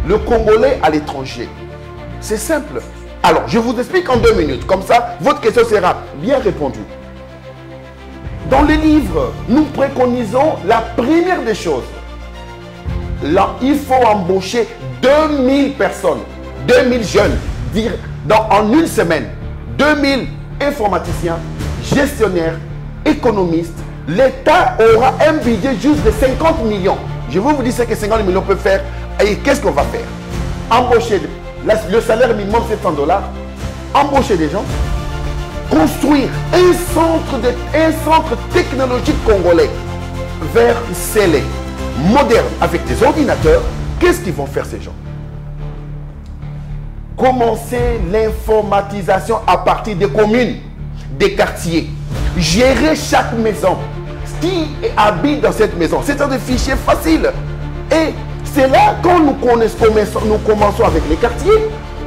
le Congolais à l'étranger? C'est simple. Alors, je vous explique en 2 minutes. Comme ça, votre question sera bien répondue. Dans les livres, nous préconisons la première des choses. Là, il faut embaucher 2000 personnes, 2000 jeunes, dire en une semaine, 2000 informaticiens, gestionnaires, économistes. L'État aura un budget juste de 50 millions. Je vais vous dire ce que 50 millions peuvent faire. Et qu'est-ce qu'on va faire? Embaucher, le salaire minimum c'est 100 $, embaucher des gens, construire un centre technologique congolais vers scellé, moderne, avec des ordinateurs. Qu'est-ce qu'ils vont faire ces gens? Commencer l'informatisation à partir des communes, des quartiers. Gérer chaque maison. Qui habite dans cette maison? C'est un fichier facile. Et c'est là quand nous commençons avec les quartiers.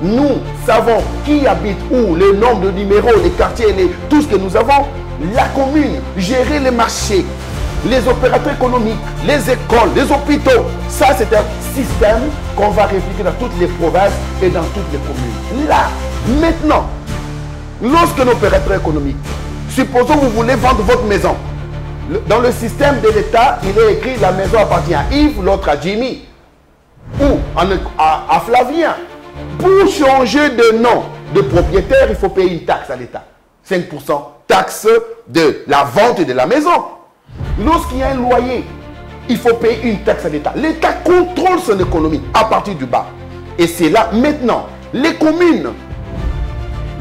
Nous savons qui habite où, le nombre de numéros, les quartiers, tout ce que nous avons. La commune, gérer les marchés, les opérateurs économiques, les écoles, les hôpitaux. Ça, c'est un système qu'on va répliquer dans toutes les provinces et dans toutes les communes. Là, maintenant, lorsqu'un opérateur économique, supposons que vous voulez vendre votre maison. Dans le système de l'État, il est écrit la maison appartient à Yves, l'autre à Jimmy. Ou à Flavien. Pour changer de nom de propriétaire, il faut payer une taxe à l'État. 5% taxe de la vente de la maison. Lorsqu'il y a un loyer, il faut payer une taxe à l'État. L'État contrôle son économie à partir du bas. Et c'est là, maintenant, les communes,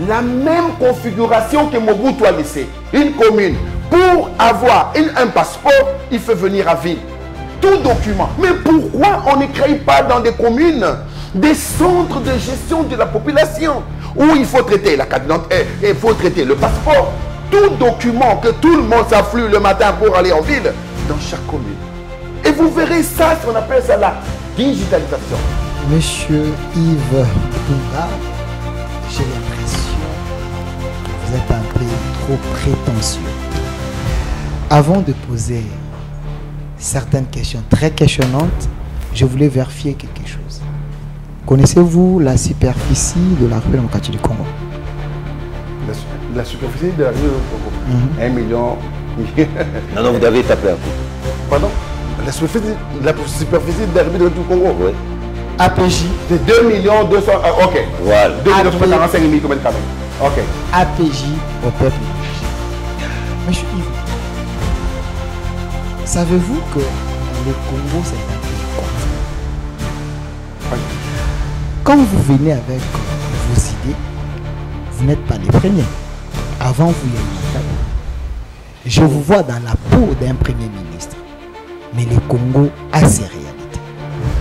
la même configuration que Mobutu a laissé. Une commune, pour avoir un passeport, il faut venir à ville. Tout document. Mais pourquoi on ne crée pas dans des communes des centres de gestion de la population où il faut traiter la carte d'identité, il faut traiter le passeport, tout document que tout le monde s'afflue le matin pour aller en ville, dans chaque commune. Et vous verrez ça, on appelle ça la digitalisation. Monsieur Yves Bunga, j'ai l'impression que vous êtes un peu trop prétentieux. Avant de poser certaines questions très questionnantes, je voulais vérifier quelque chose. Connaissez-vous la superficie de la République démocratique du Congo? La superficie de la République du Congo, 1 million. Non, vous avez tapé un coup. Pardon? La superficie de la République du Congo? Oui. APJ, c'est 2 millions 200. Ok. Voilà. 2 millions 45 000 km². Ok. APJ au peuple. Monsieur Yves, savez-vous que le Congo, c'est un pays continent? Quand vous venez avec vos idées, vous n'êtes pas les premiers. Avant, vous y êtes. Je vous vois dans la peau d'un premier ministre. Mais le Congo a ses réalités.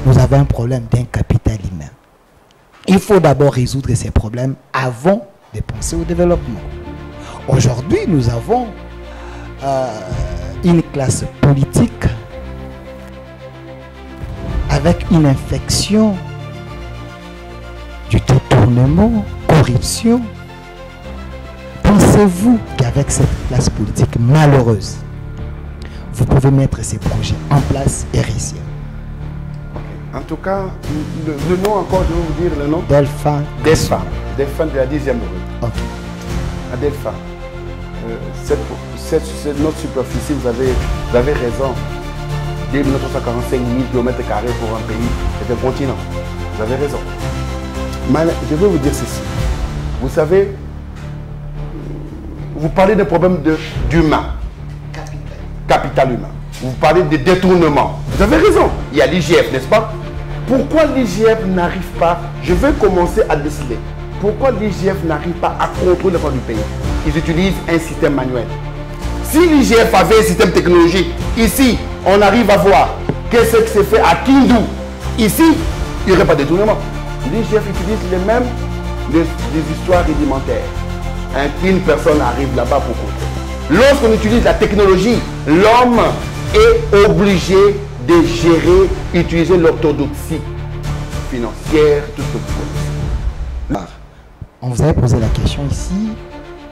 Nous avons un problème d'un capital humain. Il faut d'abord résoudre ces problèmes avant de penser au développement. Aujourd'hui, nous avons une classe politique avec une infection du détournement, corruption. Pensez-vous qu'avec cette classe politique malheureuse, vous pouvez mettre ces projets en place et réussir? En tout cas, le nom encore, je vais vous dire le nom. Delphin. Delphin. Delphin de la 10e rue. Ok. À Delphin. Notre superficie, vous avez raison. 2 345 000 km² pour un pays, c'est un continent. Vous avez raison. Mais je vais vous dire ceci. Vous savez, vous parlez des problèmes d'humain. Capital humain. Vous parlez de détournement. Vous avez raison. Il y a l'IGF, n'est-ce pas? Pourquoi l'IGF n'arrive pas? Je vais commencer à déceler. Pourquoi l'IGF n'arrive pas à contrôler le fond du pays? Ils utilisent un système manuel. Si l'IGF avait un système technologique, ici, on arrive à voir qu'est-ce que c'est fait à Kindu. Ici, il n'y aurait pas de détournement. L'IGF utilise les mêmes des histoires rudimentaires. Une personne arrive là-bas pour contrôler. Lorsqu'on utilise la technologie, l'homme est obligé de gérer, utiliser l'orthodoxie financière, tout ce que vous connaissez. On vous avait posé la question ici,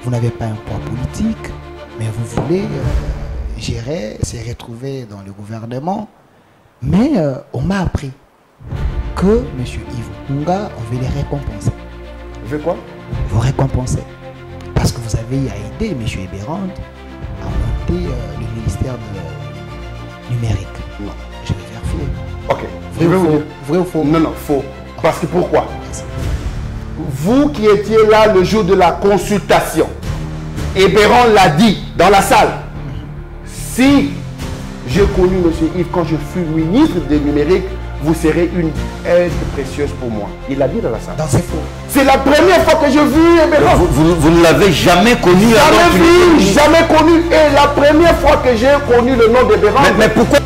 vous n'avez pas un poids politique, mais vous voulez gérer, se retrouver dans le gouvernement. Mais on m'a appris que M. Yves Mpunga, on veut les récompenser. Vous faites quoi? Vous récompenser. Parce que vous avez aidé M. Eberand à monter le ministère de numérique. Non. Je vais vérifier. Ok. Vrai Je vais ou vous faux? dire. Vrai ou faux? Non, non, faux. Parce que pourquoi? Vous qui étiez là le jour de la consultation, Eberand l'a dit dans la salle. Si j'ai connu M. Yves quand je fus ministre des numériques, vous serez une aide précieuse pour moi. Il l'a dit dans la salle. Non, c'est faux. C'est la première fois que je vis Eberand. Vous ne l'avez jamais connu avant Jamais qu'il vu, ait- jamais connu. Et la première fois que j'ai connu le nom d'Eberand. Mais pourquoi?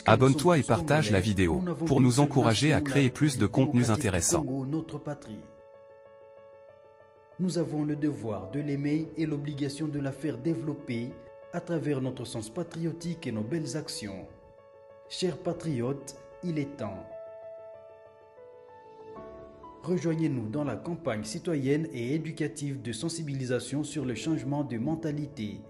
Abonne-toi et partage la vidéo pour nous encourager à créer plus de contenus intéressants. Notre patrie. Nous avons le devoir de l'aimer et l'obligation de la faire développer à travers notre sens patriotique et nos belles actions. Chers patriotes, il est temps. Rejoignez-nous dans la campagne citoyenne et éducative de sensibilisation sur le changement de mentalité.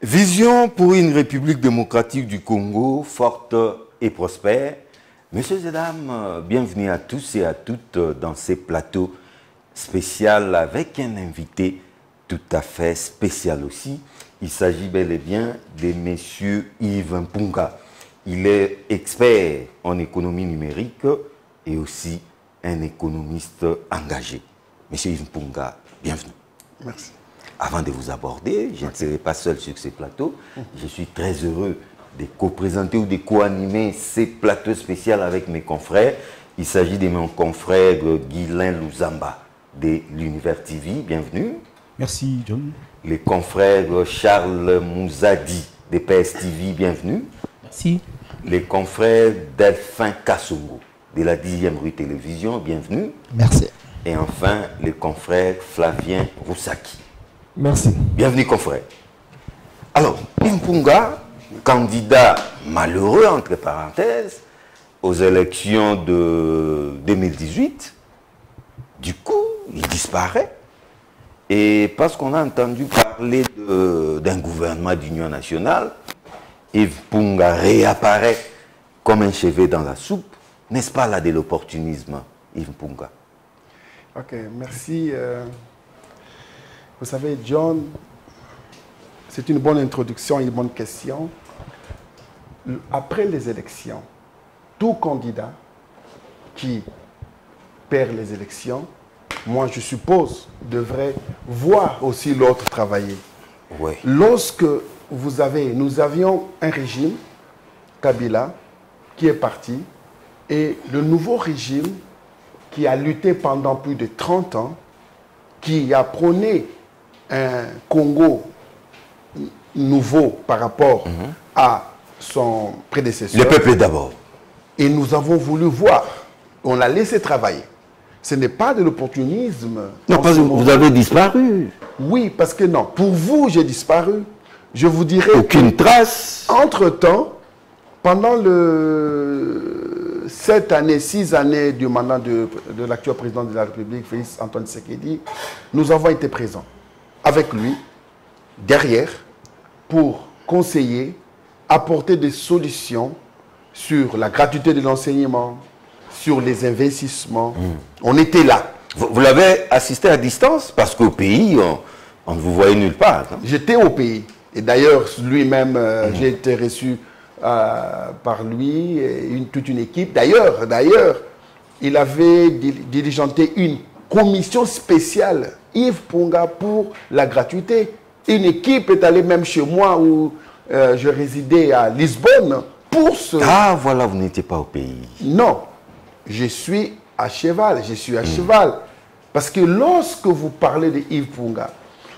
Vision pour une République démocratique du Congo forte et prospère. Messieurs et dames, bienvenue à tous et à toutes dans ces plateaux spéciaux avec un invité tout à fait spécial aussi. Il s'agit bel et bien de monsieur Yves Mpunga. Il est expert en économie numérique et aussi un économiste engagé. Monsieur Yves Mpunga, bienvenue. Merci. Avant de vous aborder, je ne serai pas seul sur ces plateaux. Je suis très heureux de co-présenter ou de co-animer ces plateaux spéciaux avec mes confrères. Il s'agit de mon confrère Guylain Louzamba de l'Univers TV. Bienvenue. Merci, John. Les confrères Charles Mouzadi de PS TV. Bienvenue. Merci. Les confrères Delphin Kassongo de la 10e rue Télévision. Bienvenue. Merci. Et enfin, les confrères Flavien Roussaki. Merci. Bienvenue, confrère. Alors, Yves Mpunga, candidat malheureux, entre parenthèses, aux élections de 2018, du coup, il disparaît. Et parce qu'on a entendu parler d'un gouvernement d'union nationale, Yves Mpunga réapparaît comme un cheveu dans la soupe. N'est-ce pas là de l'opportunisme, Yves Mpunga? Ok, merci. Vous savez, John, c'est une bonne introduction et une bonne question. Après les élections, tout candidat qui perd les élections, moi je suppose, devrait voir aussi l'autre travailler. Oui. Lorsque nous avions un régime, Kabila, qui est parti, et le nouveau régime qui a lutté pendant plus de 30 ans, qui a prôné un Congo nouveau par rapport à son prédécesseur. Le peuple d'abord. Et nous avons voulu voir. On l'a laissé travailler. Ce n'est pas de l'opportunisme. Non, en parce ce que moment. vous avez disparu. Oui, parce que non. Pour vous, j'ai disparu. Je vous dirais... Aucune trace. Entre-temps, pendant 7 années, 6 années du mandat de l'actuel président de la République, Félix Antoine Tshisekedi, nous avons été présents avec lui, derrière, pour conseiller, apporter des solutions sur la gratuité de l'enseignement, sur les investissements. On était là. Vous l'avez assisté à distance parce qu'au pays, on ne vous voyait nulle part. Non? J'étais au pays. Et d'ailleurs, lui-même, j'ai été reçu par lui et toute une équipe. D'ailleurs, il avait diligenté une commission spéciale, Yves Mpunga, pour la gratuité. Une équipe est allée même chez moi où je résidais à Lisbonne pour ce... Ah, voilà, vous n'étiez pas au pays. Non, je suis à cheval. Je suis à cheval. Parce que lorsque vous parlez de Yves Mpunga,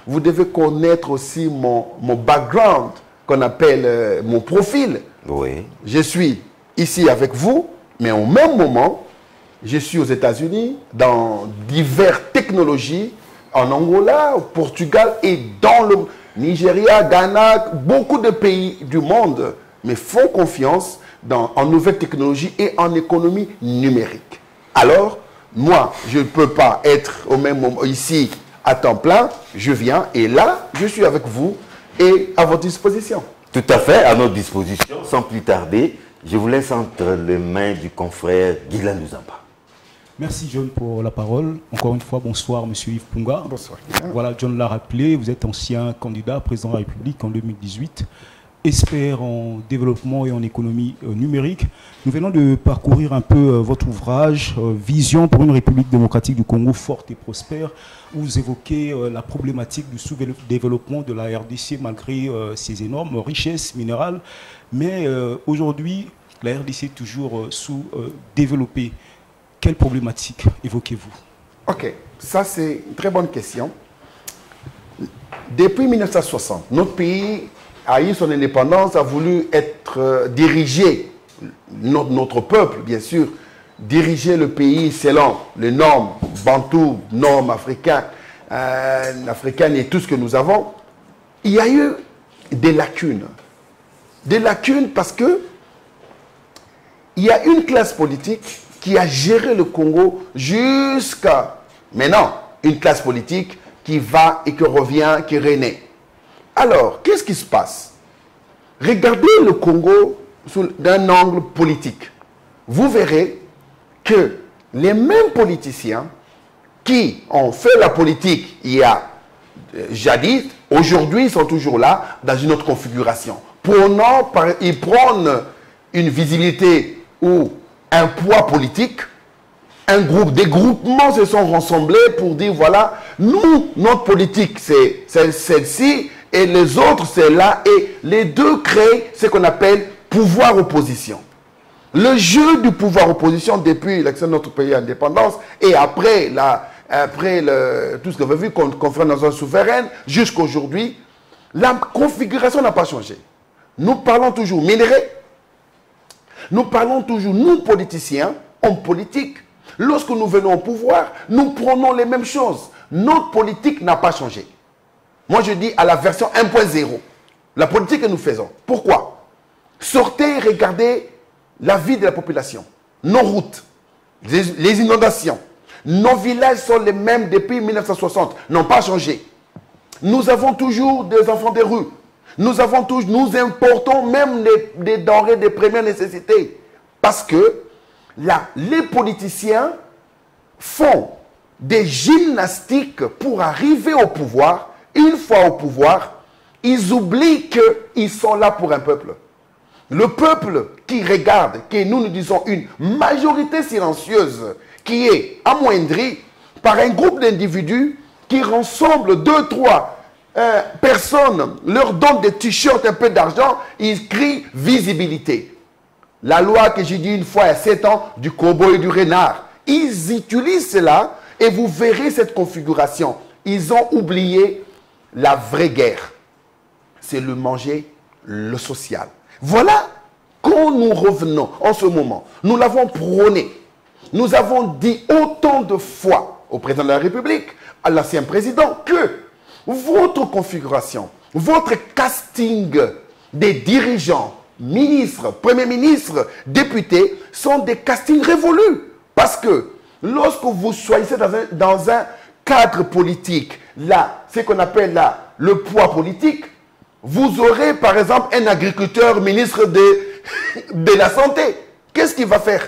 vous devez connaître aussi mon background, qu'on appelle mon profil. Oui. Je suis ici avec vous, mais au même moment, je suis aux États-Unis, dans diverses technologies, en Angola, au Portugal et dans le Nigeria, Ghana, beaucoup de pays du monde me font confiance en nouvelles technologies et en économie numérique. Alors, moi, je ne peux pas être au même moment ici à temps plein, je viens et là, je suis avec vous est à votre disposition. Tout à fait, à notre disposition. Sans plus tarder, je vous laisse entre les mains du confrère Guylaine Luzamba. Merci John pour la parole. Encore une fois, bonsoir Monsieur Yves Punga. Bonsoir. Voilà, John l'a rappelé, vous êtes ancien candidat à président de la République en 2018, expert en développement et en économie numérique. Nous venons de parcourir un peu votre ouvrage Vision pour une République démocratique du Congo forte et prospère, où vous évoquez la problématique du sous-développement de la RDC malgré ses énormes richesses minérales. Mais aujourd'hui, la RDC est toujours sous-développée. Quelle problématique évoquez-vous? Ok, ça c'est une très bonne question. Depuis 1960, notre pays a eu son indépendance, a voulu être dirigé, notre peuple bien sûr, diriger le pays selon les normes bantoues, normes africaines et tout ce que nous avons. Il y a eu des lacunes. Des lacunes parce que il y a une classe politique qui a géré le Congo jusqu'à maintenant. Une classe politique qui va et qui revient, qui renaît. Alors, qu'est-ce qui se passe? Regardez le Congo d'un angle politique. Vous verrez que les mêmes politiciens qui ont fait la politique il y a jadis, aujourd'hui, ils sont toujours là dans une autre configuration. Ils prennent une visibilité ou un poids politique, des groupements se sont rassemblés pour dire voilà, nous, notre politique c'est celle-ci et les autres c'est là, et les deux créent ce qu'on appelle pouvoir-opposition. Le jeu du pouvoir-opposition depuis l'action de notre pays à l'indépendance et après tout ce qu'on a vu, conférence souveraine, jusqu'à aujourd'hui, la configuration n'a pas changé. Nous parlons toujours minerais. Nous parlons toujours, nous politiciens, hommes politiques, lorsque nous venons au pouvoir, nous prenons les mêmes choses. Notre politique n'a pas changé. Moi, je dis à la version 1.0, la politique que nous faisons. Pourquoi? Sortez, regardez la vie de la population, nos routes, les inondations. Nos villages sont les mêmes depuis 1960, n'ont pas changé. Nous avons toujours des enfants des rues. Nous importons même des denrées de première nécessité. Parce que les politiciens font des gymnastiques pour arriver au pouvoir. Une fois au pouvoir, ils oublient qu'ils sont là pour un peuple. Le peuple qui regarde, que nous disons une majorité silencieuse, qui est amoindrie par un groupe d'individus qui rassemblent 2, 3 personnes, leur donnent des t-shirts, un peu d'argent, ils crient visibilité. La loi que j'ai dit une fois il y a 7 ans, du cowboy et du renard. Ils utilisent cela et vous verrez cette configuration. Ils ont oublié la vraie guerre. C'est le manger, le social. Voilà quand nous revenons en ce moment. Nous l'avons prôné. Nous avons dit autant de fois au président de la République, à l'ancien président, que votre configuration, votre casting des dirigeants, ministres, premiers ministres, députés, sont des castings révolus. Parce que lorsque vous choisissez dans un cadre politique, là, ce qu'on appelle là, le poids politique, vous aurez par exemple un agriculteur ministre de la Santé. Qu'est-ce qu'il va faire?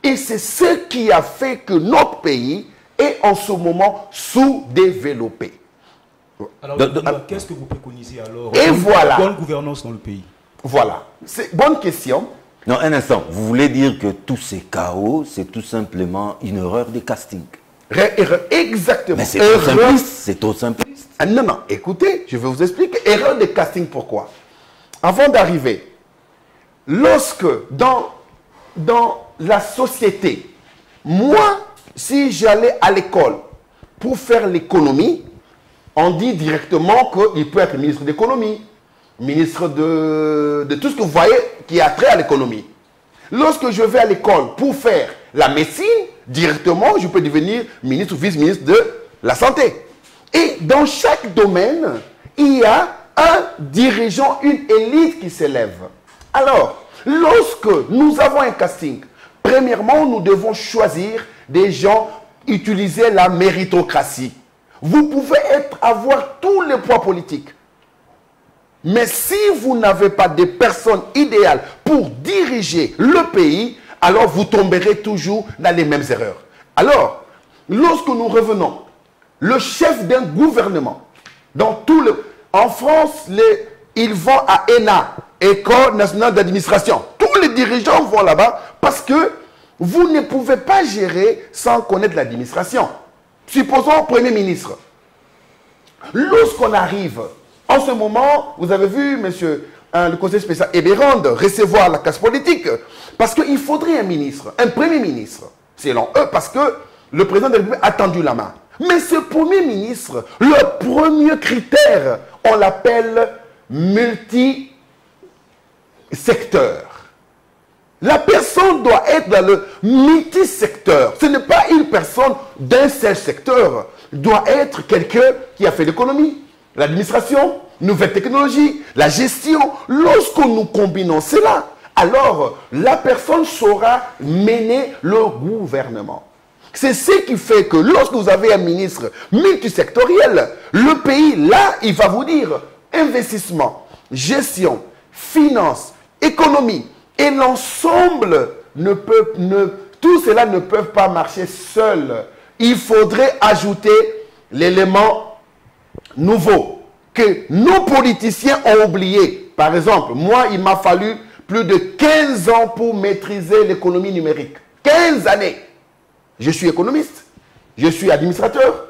Et c'est ce qui a fait que notre pays est en ce moment sous-développé. Alors, qu'est-ce que vous préconisez alors? Et voilà. Bonne gouvernance dans le pays. Voilà. C'est bonne question. Non, un instant. Vous voulez dire que tous ces chaos, c'est tout simplement une erreur de casting? Exactement. Mais c'est trop simpliste. C'est trop simpliste. Ah, non, non. Écoutez, je vais vous expliquer. Erreur de casting, pourquoi? Avant d'arriver, lorsque dans la société, moi, si j'allais à l'école pour faire l'économie, on dit directement qu'il peut être ministre d'économie, ministre de tout ce que vous voyez qui a trait à l'économie. Lorsque je vais à l'école pour faire la médecine, directement, je peux devenir ministre ou vice-ministre de la santé. Et dans chaque domaine, il y a un dirigeant, une élite qui s'élève. Alors, lorsque nous avons un casting, premièrement, nous devons choisir des gens, utiliser la méritocratie. Vous pouvez avoir tous les poids politiques. Mais si vous n'avez pas des personnes idéales pour diriger le pays, alors vous tomberez toujours dans les mêmes erreurs. Alors, lorsque nous revenons, le chef d'un gouvernement, en France, ils vont à ENA, École nationale d'administration. Tous les dirigeants vont là-bas parce que vous ne pouvez pas gérer sans connaître l'administration. Supposons Premier ministre. Lorsqu'on arrive, en ce moment, vous avez vu, monsieur, le conseil spécial Ebérande recevoir la classe politique, parce qu'il faudrait un ministre, un premier ministre, selon eux, parce que le président de la République a tendu la main. Mais ce premier ministre, le premier critère, on l'appelle multisecteur. La personne doit être dans le multisecteur. Ce n'est pas une personne d'un seul secteur. Il doit être quelqu'un qui a fait l'économie, l'administration, nouvelles technologies, la gestion. Lorsque nous combinons cela, alors la personne saura mener le gouvernement. C'est ce qui fait que lorsque vous avez un ministre multisectoriel, le pays, là, il va vous dire investissement, gestion, finance, économie. Et l'ensemble, tout cela ne peut pas marcher seul. Il faudrait ajouter l'élément nouveau que nos politiciens ont oublié. Par exemple, moi, il m'a fallu plus de 15 ans pour maîtriser l'économie numérique. 15 années. Je suis économiste, je suis administrateur,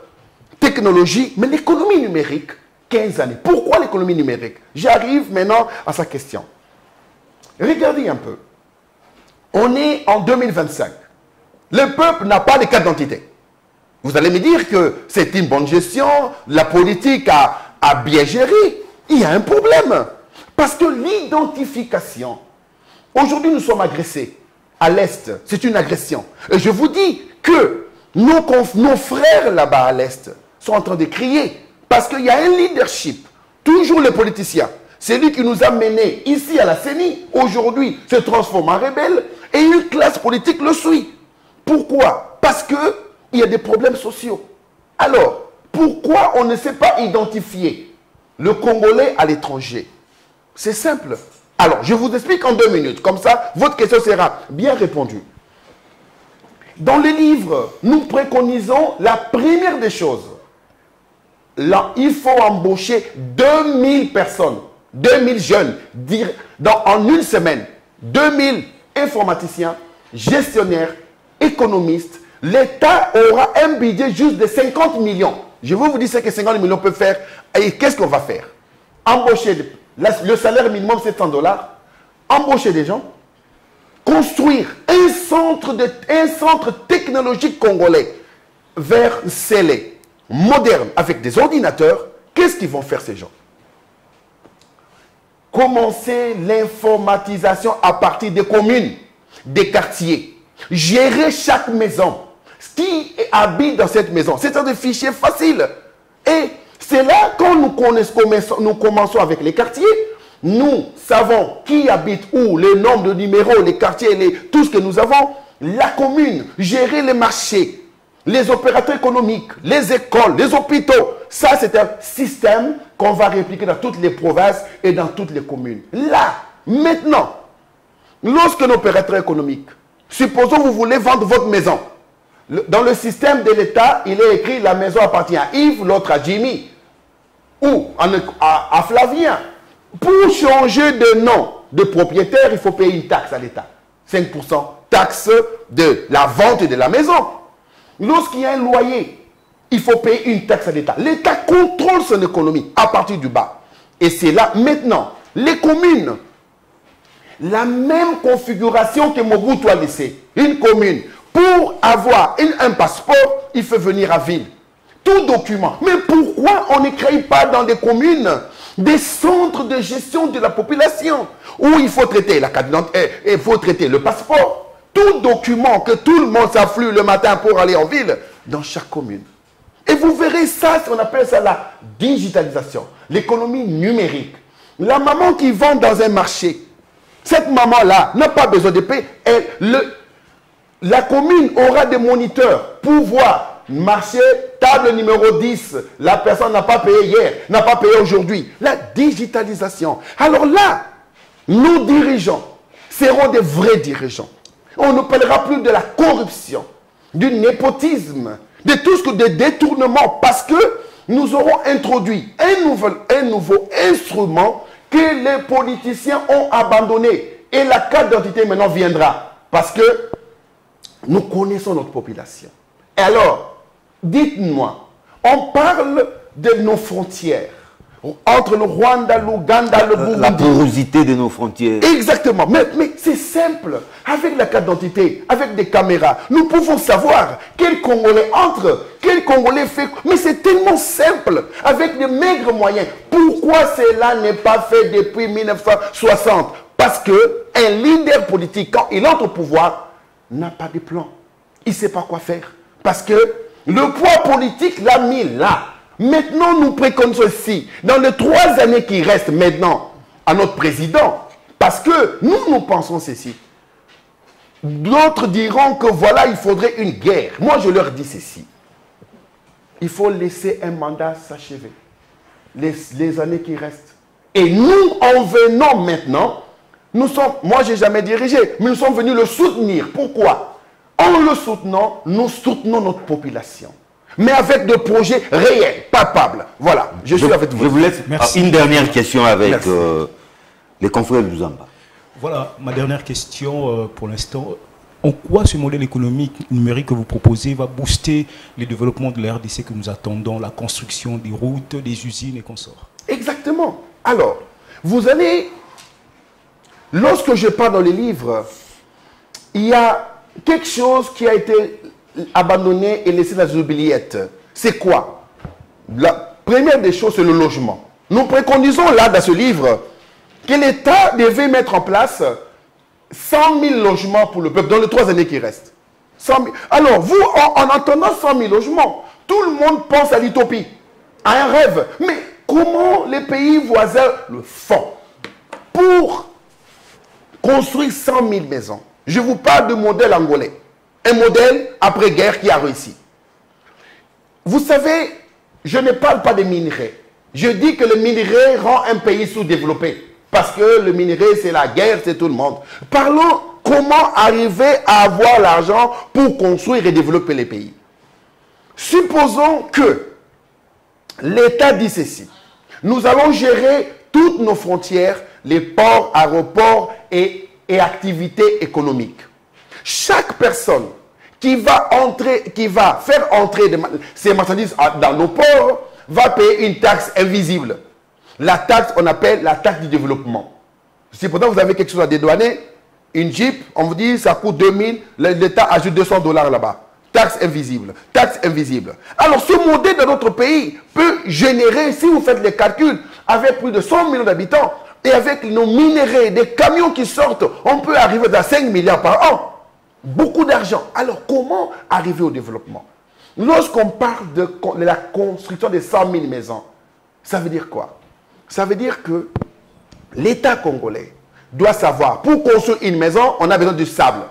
technologie, mais l'économie numérique, 15 années. Pourquoi l'économie numérique? J'arrive maintenant à sa question. Regardez un peu. On est en 2025. Le peuple n'a pas de carte d'identité. Vous allez me dire que c'est une bonne gestion, la politique a bien géré. Il y a un problème. Parce que l'identification, aujourd'hui nous sommes agressés. À l'Est, c'est une agression. Et je vous dis que nos frères là-bas à l'Est sont en train de crier. Parce qu'il y a un leadership. Toujours les politiciens. C'est lui qui nous a menés ici à la CENI, aujourd'hui se transforme en rebelle et une classe politique le suit. Pourquoi? Parce qu'il y a des problèmes sociaux. Alors, pourquoi on ne sait pas identifier le Congolais à l'étranger? C'est simple. Alors, je vous explique en 2 minutes. Comme ça, votre question sera bien répondue. Dans le livre, nous préconisons la première des choses. Là, il faut embaucher 2000 personnes. 2000 jeunes, en une semaine, 2000 informaticiens, gestionnaires, économistes. L'État aura un budget juste de 50 millions. Je vais vous dire ce que 50 millions peuvent faire. Et qu'est-ce qu'on va faire? Embaucher, le salaire minimum c'est $100. Embaucher des gens. Construire un centre technologique congolais vers scellé, moderne, avec des ordinateurs. Qu'est-ce qu'ils vont faire ces gens? Commencer l'informatisation à partir des communes, des quartiers. Gérer chaque maison. Qui habite dans cette maison? C'est un fichier facile. Et c'est là, quand nous commençons avec les quartiers, nous savons qui habite où, le nombre de numéros, les quartiers, tout ce que nous avons. La commune, gérer les marchés, les opérateurs économiques, les écoles, les hôpitaux. Ça, c'est un système qu'on va répliquer dans toutes les provinces et dans toutes les communes. Là, maintenant, lorsque l'opérateur économique, supposons que vous voulez vendre votre maison. Dans le système de l'État, il est écrit la maison appartient à Yves, l'autre à Jimmy. Ou à Flavien. Pour changer de nom de propriétaire, il faut payer une taxe à l'État. 5% taxe de la vente de la maison. Lorsqu'il y a un loyer, il faut payer une taxe à l'État. L'État contrôle son économie à partir du bas. Et c'est là, maintenant, les communes, la même configuration que Mobutu a laissé. Une commune, pour avoir un passeport, il faut venir à ville. Tout document. Mais pourquoi on ne crée pas dans des communes des centres de gestion de la population où il faut traiter la carte d'identité, il faut traiter le passeport, tout document que tout le monde s'afflue le matin pour aller en ville, dans chaque commune. Et vous verrez ça, on appelle ça la digitalisation, l'économie numérique. La maman qui vend dans un marché, cette maman-là n'a pas besoin de payer. La commune aura des moniteurs pour voir marché, table numéro 10, la personne n'a pas payé hier, n'a pas payé aujourd'hui. La digitalisation. Alors là, nos dirigeants seront des vrais dirigeants. On ne parlera plus de la corruption, du népotisme, de tout ce que des détournements, parce que nous aurons introduit un nouveau instrument que les politiciens ont abandonné. Et la carte d'identité maintenant viendra. Parce que nous connaissons notre population. Et alors, dites-moi, on parle de nos frontières. Entre le Rwanda, l'Ouganda, le Burundi. La porosité de nos frontières. Exactement. Mais c'est simple. Avec la carte d'identité, avec des caméras, nous pouvons savoir quel Congolais entre, quel Congolais fait. Mais c'est tellement simple. Avec des maigres moyens. Pourquoi cela n'est pas fait depuis 1960? Parce qu'un leader politique, quand il entre au pouvoir, n'a pas de plan. Il ne sait pas quoi faire. Parce que le poids politique l'a mis là. Maintenant, nous préconisons ceci. Dans les 3 années qui restent maintenant à notre président, parce que nous pensons ceci. D'autres diront que voilà, il faudrait une guerre. Moi, je leur dis ceci. Il faut laisser un mandat s'achever. Les années qui restent. Et nous, en venant maintenant, moi, je n'ai jamais dirigé, mais nous sommes venus le soutenir. Pourquoi? En le soutenant, nous soutenons notre population. Mais avec des projets réels, palpables. Voilà, je suis avec vous. Je vous laisse une dernière question avec les confrères de Luzamba. Voilà, ma dernière question pour l'instant. En quoi ce modèle économique numérique que vous proposez va booster le développement de la RDC que nous attendons, la construction des routes, des usines et consorts? Exactement. Alors, vous allez... Lorsque je parle dans les livres, il y a quelque chose qui a été abandonné et laissé dans les oubliettes. C'est quoi? La première des choses, c'est le logement. Nous préconisons là, dans ce livre, que l'État devait mettre en place 100 000 logements pour le peuple dans les 3 années qui restent. 100 000. Alors, vous, en entendant 100 000 logements, tout le monde pense à l'utopie, à un rêve. Mais comment les pays voisins le font pour construire 100 000 maisons? Je vous parle de modèle angolais. Un modèle après-guerre qui a réussi. Vous savez, je ne parle pas des minerais. Je dis que le minerai rend un pays sous-développé. Parce que le minerai, c'est la guerre, c'est tout le monde. Parlons comment arriver à avoir l'argent pour construire et développer les pays. Supposons que l'État dit ceci. Nous allons gérer toutes nos frontières, les ports, aéroports et activités économiques. Chaque personne qui va faire entrer ces marchandises dans nos ports va payer une taxe invisible. La taxe, on appelle la taxe du développement. Si pourtant vous avez quelque chose à dédouaner, une Jeep, on vous dit ça coûte 2000, l'État ajoute $200 là-bas. Taxe invisible, taxe invisible. Alors ce modèle dans notre pays peut générer, si vous faites les calculs, avec plus de 100 millions d'habitants, et avec nos minéraux, des camions qui sortent, on peut arriver à 5 milliards par an. Beaucoup d'argent. Alors comment arriver au développement? Lorsqu'on parle de la construction de 100 000 maisons, ça veut dire quoi? Ça veut dire que l'État congolais doit savoir, pour construire une maison, on a besoin du sable.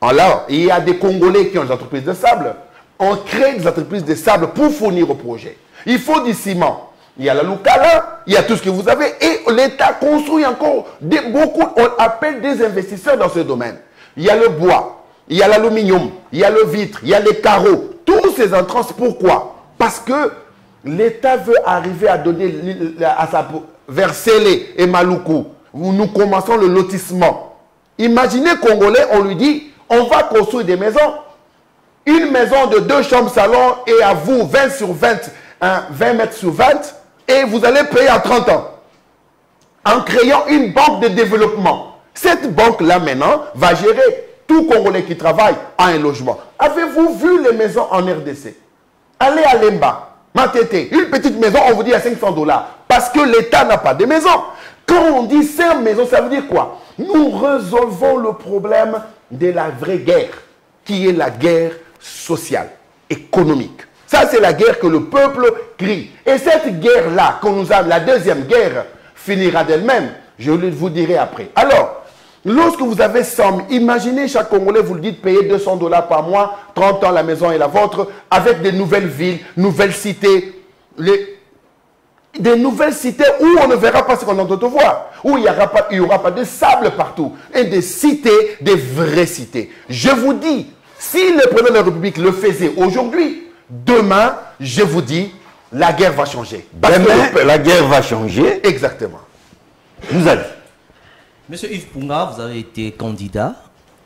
Alors, il y a des Congolais qui ont des entreprises de sable. On crée des entreprises de sable pour fournir au projet. Il faut du ciment. Il y a la Lukala, il y a tout ce que vous avez. Et l'État construit encore beaucoup, on appelle des investisseurs dans ce domaine. Il y a le bois, il y a l'aluminium, il y a le vitre, il y a les carreaux. Tous ces entrants, pourquoi? Parce que l'État veut arriver à donner, vers Sélé et Maluku, où nous commençons le lotissement. Imaginez Congolais, on lui dit, on va construire des maisons. Une maison de 2 chambres salon et à vous 20 sur 20, 20 mètres sur 20, et vous allez payer à 30 ans. En créant une banque de développement. Cette banque-là maintenant va gérer tout Congolais qui travaille à un logement. Avez-vous vu les maisons en RDC? Allez à Lemba, Matete, une petite maison, on vous dit à $500. Parce que l'État n'a pas de maison. Quand on dit 5 maisons, ça veut dire quoi? Nous résolvons le problème de la vraie guerre, qui est la guerre sociale, économique. Ça, c'est la guerre que le peuple crie. Et cette guerre-là, qu'on nous a, la deuxième guerre, finira d'elle-même. Je vous dirai après. Alors, Lorsque vous avez 100 000, imaginez chaque Congolais, vous le dites, payer 200 $ par mois, 30 ans, la maison est la vôtre, avec des nouvelles villes, nouvelles cités, des nouvelles cités où on ne verra pas ce qu'on entend voir, où il n'y aura pas de sable partout, et des cités, des vraies cités. Je vous dis, si le président de la République le faisait aujourd'hui, demain, je vous dis, la guerre va changer. Demain, la guerre va changer. Exactement. Vous allez. Monsieur Yves Punga, vous avez été candidat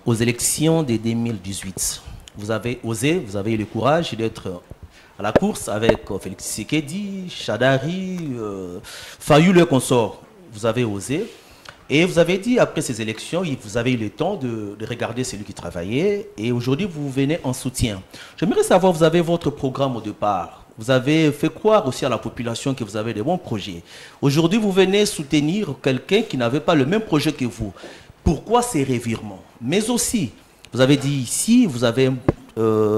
aux élections de 2018. Vous avez osé, vous avez eu le courage d'être à la course avec Félix Tshisekedi, Chadari, Fayou le consort. Vous avez osé. Et vous avez dit, après ces élections, vous avez eu le temps de regarder celui qui travaillait. Et aujourd'hui, vous venez en soutien. J'aimerais savoir, vous avez votre programme au départ. Vous avez fait croire aussi à la population que vous avez de bons projets. Aujourd'hui, vous venez soutenir quelqu'un qui n'avait pas le même projet que vous. Pourquoi ces revirements? Mais aussi, vous avez dit ici, vous avez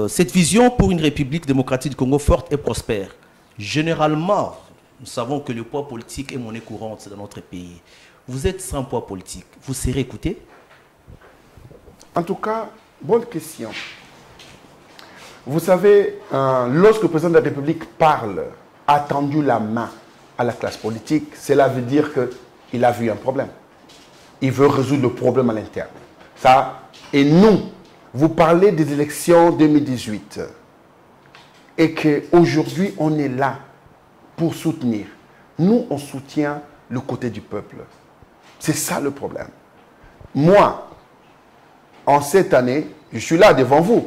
cette vision pour une République démocratique du Congo forte et prospère. Généralement, nous savons que le poids politique est monnaie courante dans notre pays. Vous êtes sans poids politique. Vous serez écouté? En tout cas, bonne question. Vous savez, lorsque le président de la République parle, a tendu la main à la classe politique, cela veut dire qu'il a vu un problème. Il veut résoudre le problème à l'interne. Ça, et nous, vous parlez des élections 2018 et qu'aujourd'hui, on est là pour soutenir. Nous, on soutient le côté du peuple. C'est ça le problème. Moi, en cette année, je suis là devant vous.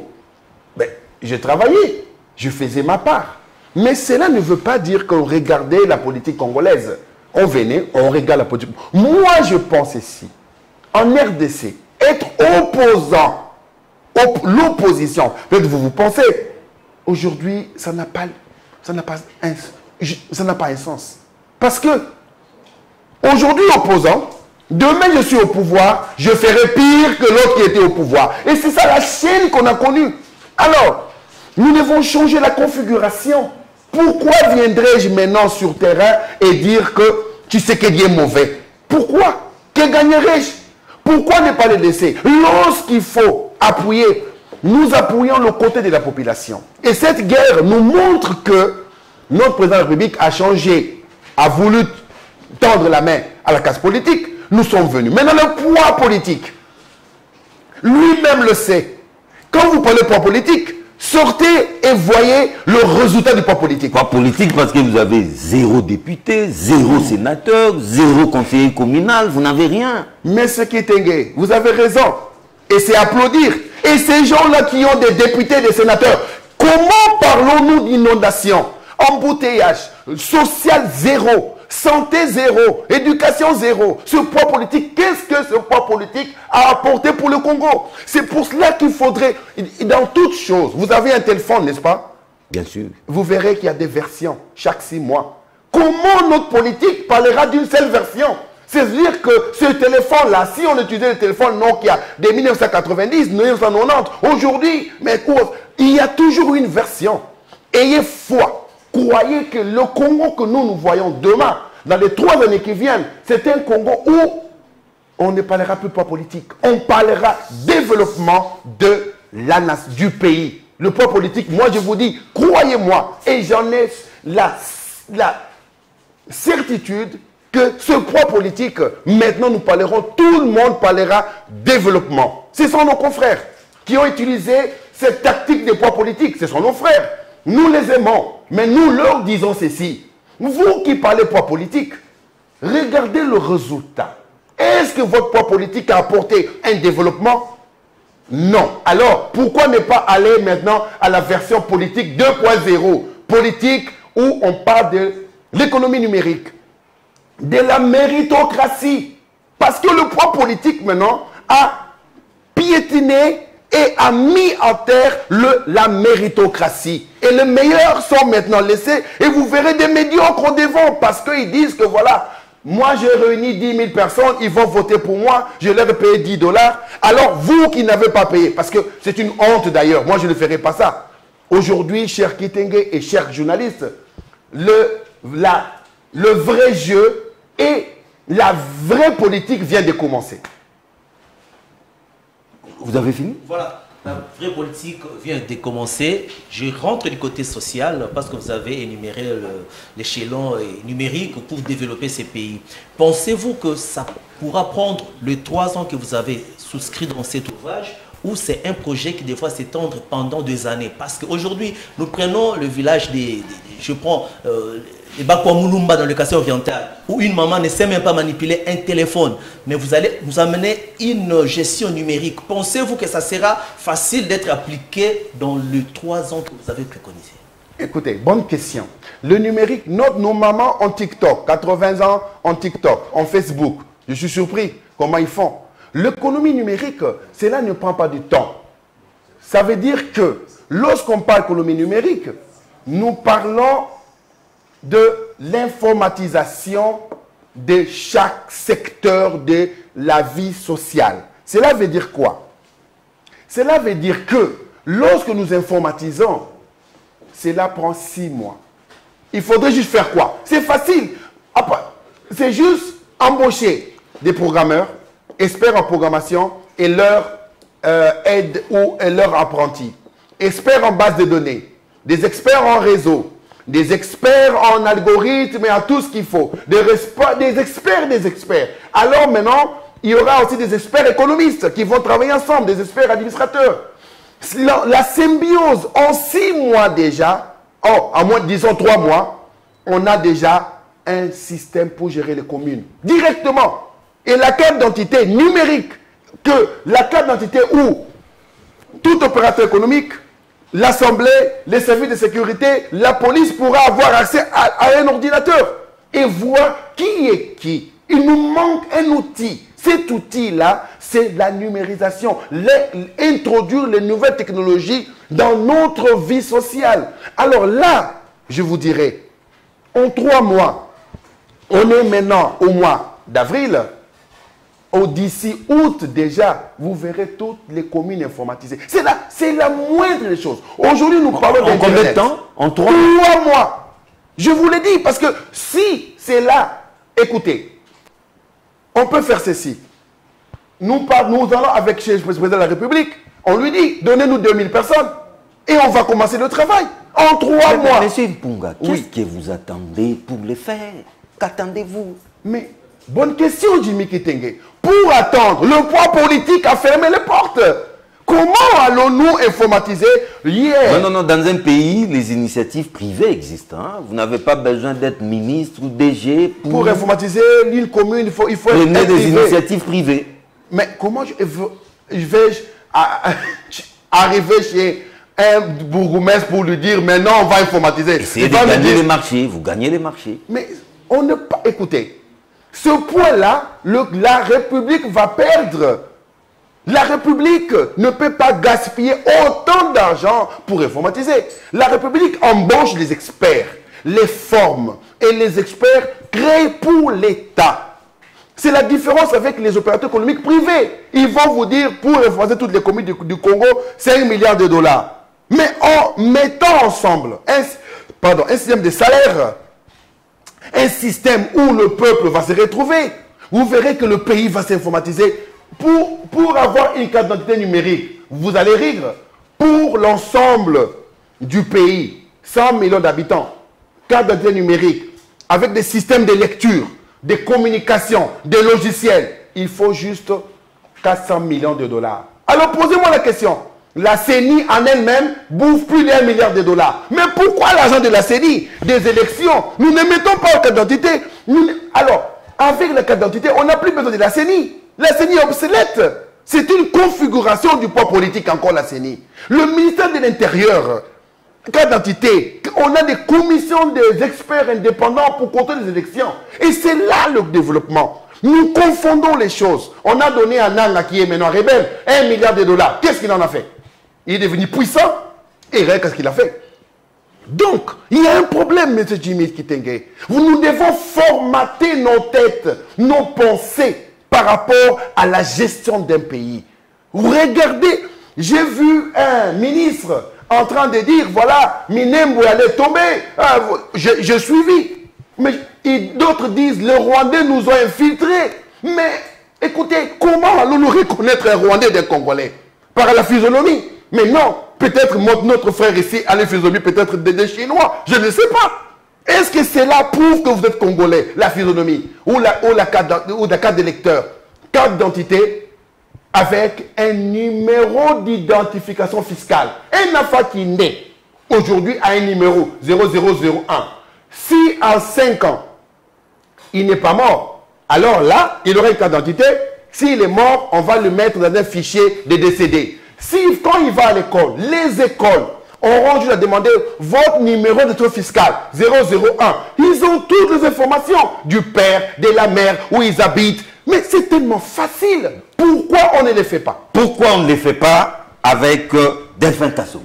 Ben, j'ai travaillé, je faisais ma part. Mais cela ne veut pas dire qu'on regardait la politique congolaise. On venait, on regarde la politique. Moi, je pense ici, en RDC, être opposant, l'opposition, peut-être vous pensez, aujourd'hui, ça n'a pas un sens. Parce que, aujourd'hui, opposant, demain, je suis au pouvoir, je ferai pire que l'autre qui était au pouvoir. Et c'est ça la chaîne qu'on a connue. Alors, nous devons changer la configuration. Pourquoi viendrais-je maintenant sur terrain et dire que Tshisekedi est mauvais? Pourquoi? Que gagnerais-je? Pourquoi ne pas le laisser? Lorsqu'il faut appuyer, nous appuyons le côté de la population. Et cette guerre nous montre que notre président de la République a changé, a voulu tendre la main à la classe politique. Nous sommes venus. Maintenant, le poids politique, lui-même le sait. Quand vous parlez de poids politique, sortez et voyez le résultat du poids politique. Poids politique parce que vous avez 0 député, 0 sénateur, 0 conseiller communal, vous n'avez rien. Mais ce qui est dingue, vous avez raison. Et c'est applaudir. Et ces gens-là qui ont des députés, des sénateurs, comment parlons-nous d'inondation, embouteillage, social 0, santé 0, éducation 0. Ce poids politique, qu'est-ce que ce poids politique a apporté pour le Congo? C'est pour cela qu'il faudrait, dans toutes choses, vous avez un téléphone, n'est-ce pas? Bien sûr. Vous verrez qu'il y a des versions chaque 6 mois. Comment notre politique parlera d'une seule version? C'est-à-dire que ce téléphone-là, si on utilisait le téléphone Nokia de 1990, 1990, aujourd'hui, mais il y a toujours une version. Ayez foi. Croyez que le Congo que nous voyons demain, dans les 3 années qui viennent, c'est un Congo où on ne parlera plus poids politique. On parlera développement de la nation, du pays. Le poids politique, moi je vous dis, croyez-moi, et j'en ai la certitude que ce poids politique, maintenant nous parlerons, tout le monde parlera développement. Ce sont nos confrères qui ont utilisé cette tactique des poids politiques. Ce sont nos frères. Nous les aimons, mais nous leur disons ceci. Vous qui parlez poids politique, regardez le résultat. Est-ce que votre poids politique a apporté un développement? Non. Alors, pourquoi ne pas aller maintenant à la version politique 2.0? Politique où on parle de l'économie numérique, de la méritocratie. Parce que le poids politique maintenant a piétiné et a mis en terre la méritocratie. Et les meilleurs sont maintenant laissés. Et vous verrez des médiocres devant parce qu'ils disent que voilà, moi j'ai réuni 10 000 personnes, ils vont voter pour moi, je leur ai payé 10 $. Alors vous qui n'avez pas payé, parce que c'est une honte d'ailleurs, moi je ne ferai pas ça. Aujourd'hui, chers Kitenge et chers journalistes, le vrai jeu et la vraie politique vient de commencer. Vous avez fini? Voilà. La vraie politique vient de commencer. Je rentre du côté social parce que vous avez énuméré l'échelon numérique pour développer ces pays. Pensez-vous que ça pourra prendre les 3 ans que vous avez souscrit dans cet ouvrage ou c'est un projet qui des fois s'étendre pendant 2 années? Parce qu'aujourd'hui, nous prenons le village je prends les Bakwamulumba dans le quartier oriental, où une maman ne sait même pas manipuler un téléphone, mais vous allez nous amener une gestion numérique. Pensez-vous que ça sera facile d'être appliqué dans les 3 ans que vous avez préconisé? Écoutez, bonne question. Le numérique, nos mamans ont TikTok, 80 ans ont TikTok, ont Facebook. Je suis surpris comment ils font. L'économie numérique, cela ne prend pas du temps. Ça veut dire que lorsqu'on parle d'économie numérique, nous parlons de l'informatisation de chaque secteur de la vie sociale. Cela veut dire quoi? Cela veut dire que lorsque nous informatisons, cela prend 6 mois. Il faudrait juste faire quoi? C'est facile. C'est juste embaucher des programmeurs, experts en programmation et leur aide ou leurs apprentis. Experts en base de données, des experts en réseau, des experts en algorithme et en tout ce qu'il faut, des experts. Alors maintenant, il y aura aussi des experts économistes qui vont travailler ensemble, des experts administrateurs. La symbiose, en 6 mois déjà, en moins, disons 3 mois, on a déjà un système pour gérer les communes directement. Et la carte d'identité numérique, que la carte d'identité où tout opérateur économique, l'Assemblée, les services de sécurité, la police pourra avoir accès à un ordinateur et voir qui est qui. Il nous manque un outil. Cet outil-là, c'est la numérisation. Introduire les nouvelles technologies dans notre vie sociale. Alors là, je vous dirais, en 3 mois, on est maintenant au mois d'avril, d'ici août déjà, vous verrez toutes les communes informatisées. C'est la moindre des choses. Aujourd'hui, nous parlons d'Internet. En combien de temps? En 3 mois. Je vous l'ai dit, parce que si c'est là, écoutez, on peut faire ceci. Nous allons avec le président de la République, on lui dit, donnez-nous 2000 personnes, et on va commencer le travail. En 3 mois. Monsieur Mpunga, qu'est-ce que vous attendez pour le faire? Qu'attendez-vous? Mais, bonne question, Jimmy Kitenge. Pour attendre, le poids politique a fermé les portes. Comment allons-nous informatiser hier? Non, dans un pays, les initiatives privées existent. Hein? Vous n'avez pas besoin d'être ministre ou DG pour informatiser une commune. Il faut être des initiatives privées. Mais comment je vais arriver chez un bourgmestre pour lui dire maintenant on va informatiser? Essayez de gagner les marchés. Vous gagnez les marchés. Mais on ne pas. Écoutez. Ce point-là, la République va perdre. La République ne peut pas gaspiller autant d'argent pour informatiser. La République embauche les experts, les forme et les experts créés pour l'État. C'est la différence avec les opérateurs économiques privés. Ils vont vous dire, pour informatiser toutes les communes du Congo, 5 milliards de dollars. Mais en mettant ensemble un système de salaire, un système où le peuple va se retrouver, vous verrez que le pays va s'informatiser. Pour avoir une carte d'identité numérique, vous allez rire, pour l'ensemble du pays, 100 millions d'habitants, carte d'identité numérique, avec des systèmes de lecture, des communications, des logiciels, il faut juste 400 millions de dollars. Alors posez-moi la question. La CENI en elle-même bouffe plus d'1 milliard de dollars. Mais pourquoi l'argent de la CENI, des élections? Nous ne mettons pas en carte d'identité. Alors, avec la carte d'identité, on n'a plus besoin de la CENI. La CENI est obsolète. C'est une configuration du poids politique encore la CENI. Le ministère de l'Intérieur, carte d'identité, on a des commissions des experts indépendants pour contrôler les élections. Et c'est là le développement. Nous confondons les choses. On a donné à Nanga, qui est maintenant rebelle, 1 milliard de dollars. Qu'est-ce qu'il en a fait? Il est devenu puissant. Et regarde qu'est-ce qu'il a fait. Donc, il y a un problème, M. Jimmy Kitenge. Nous devons formater nos têtes, nos pensées par rapport à la gestion d'un pays. Regardez, j'ai vu un ministre en train de dire, voilà, Minembo allait tomber. J'ai suivi. Mais d'autres disent, les Rwandais nous ont infiltrés. Mais écoutez, comment allons-nous reconnaître un Rwandais d'un Congolais? par la physionomie. Mais non, peut-être notre frère ici a les physionomies peut-être des Chinois. Je ne sais pas. Est-ce que cela prouve que vous êtes Congolais, la physionomie ou la carte d'électeur, carte d'identité avec un numéro d'identification fiscale. Un enfant qui naît aujourd'hui a un numéro 0001. Si en 5 ans, il n'est pas mort, alors là, il aura une carte d'identité. S'il est mort, on va le mettre dans un fichier des décédés. Si quand il va à l'école, les écoles auront dû demander votre numéro de titre fiscal 001. Ils ont toutes les informations du père, de la mère, où ils habitent. Mais c'est tellement facile. Pourquoi on ne les fait pas? Pourquoi on ne les fait pas avec Delphin Tassou?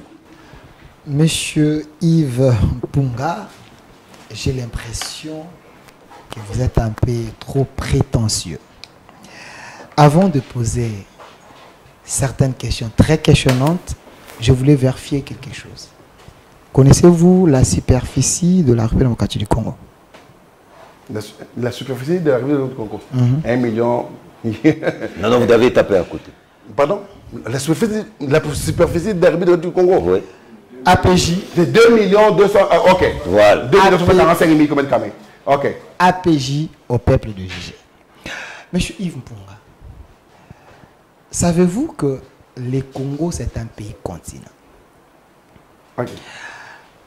Monsieur Yves Mpunga, j'ai l'impression que vous êtes un peu trop prétentieux. Avant de poser certaines questions très questionnantes, je voulais vérifier quelque chose. Connaissez-vous la superficie de la République démocratique du Congo? La superficie de la République du Congo, 1 million. Non, vous avez tapé à côté. Pardon? La superficie de la République du Congo? Oui. APJ. C'est 2 200 000. Ok. Voilà. 2 245 000 km carrés. Ok. APJ au peuple de Jugé. Monsieur Yves Mpunga, savez-vous que le Congo, c'est un pays continent? Okay.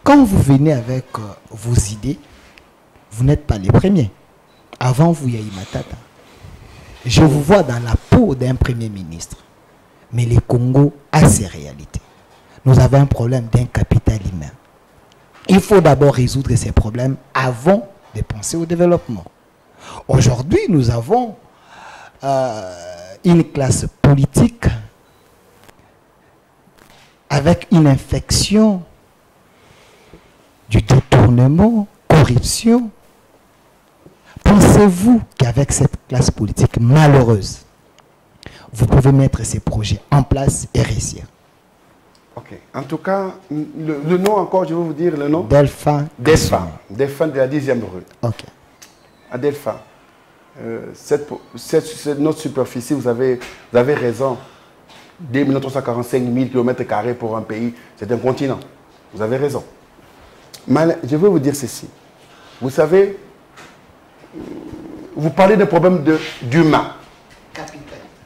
Quand vous venez avec vos idées, vous n'êtes pas les premiers. Avant vous, il y a Matata. Je vous vois dans la peau d'un premier ministre. Mais le Congo a ses réalités. Nous avons un problème d'un capital humain. Il faut d'abord résoudre ces problèmes avant de penser au développement. Aujourd'hui, nous avons une classe politique avec une infection du détournement, corruption. Pensez-vous qu'avec cette classe politique malheureuse, vous pouvez mettre ces projets en place et réussir? Ok. En tout cas, le nom encore, je vais vous dire le nom. Delphin. Delphin. Delphin de la 10e rue. Ok. À Delphin. Notre superficie, vous avez raison. 2 345 000 km² pour un pays, c'est un continent. Vous avez raison. Mais je vais vous dire ceci. Vous savez, vous parlez des problèmes d'humain.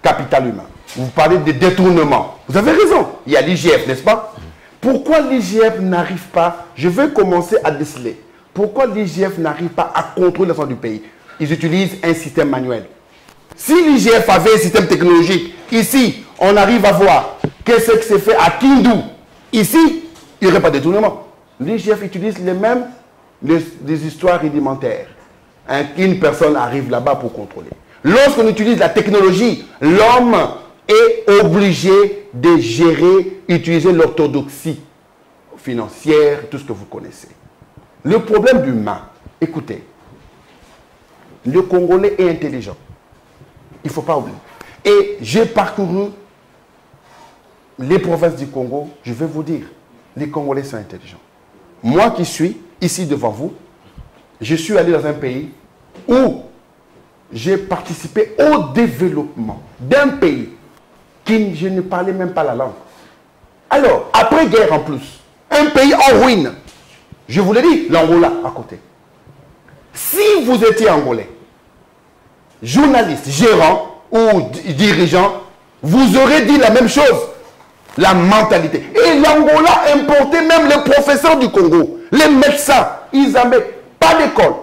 Capital humain. Vous parlez de détournement. Vous avez raison. Il y a l'IGF, n'est-ce pas? Pourquoi l'IGF n'arrive pas, je vais commencer à déceler, pourquoi l'IGF n'arrive pas à contrôler l'ensemble du pays? Ils utilisent un système manuel. Si l'IGF avait un système technologique, ici, on arrive à voir qu'est-ce que c'est fait à Kindu. Ici, il n'y aurait pas de détournement. L'IGF utilise les mêmes des histoires rudimentaires. Une personne arrive là-bas pour contrôler. Lorsqu'on utilise la technologie, l'homme est obligé de gérer, utiliser l'orthodoxie financière, tout ce que vous connaissez. Le problème humain, écoutez, le Congolais est intelligent. Il ne faut pas oublier. Et j'ai parcouru les provinces du Congo, je vais vous dire, les Congolais sont intelligents. Moi qui suis ici devant vous, je suis allé dans un pays où j'ai participé au développement d'un pays qui je ne parlais même pas la langue. Alors, après-guerre en plus, un pays en ruine, je vous l'ai dit, l'Angola à côté. Si vous étiez Angolais, journaliste, gérant ou dirigeant, vous aurez dit la même chose. La mentalité. Et l'Angola importait même les professeurs du Congo. Les médecins, ils n'avaient pas d'école.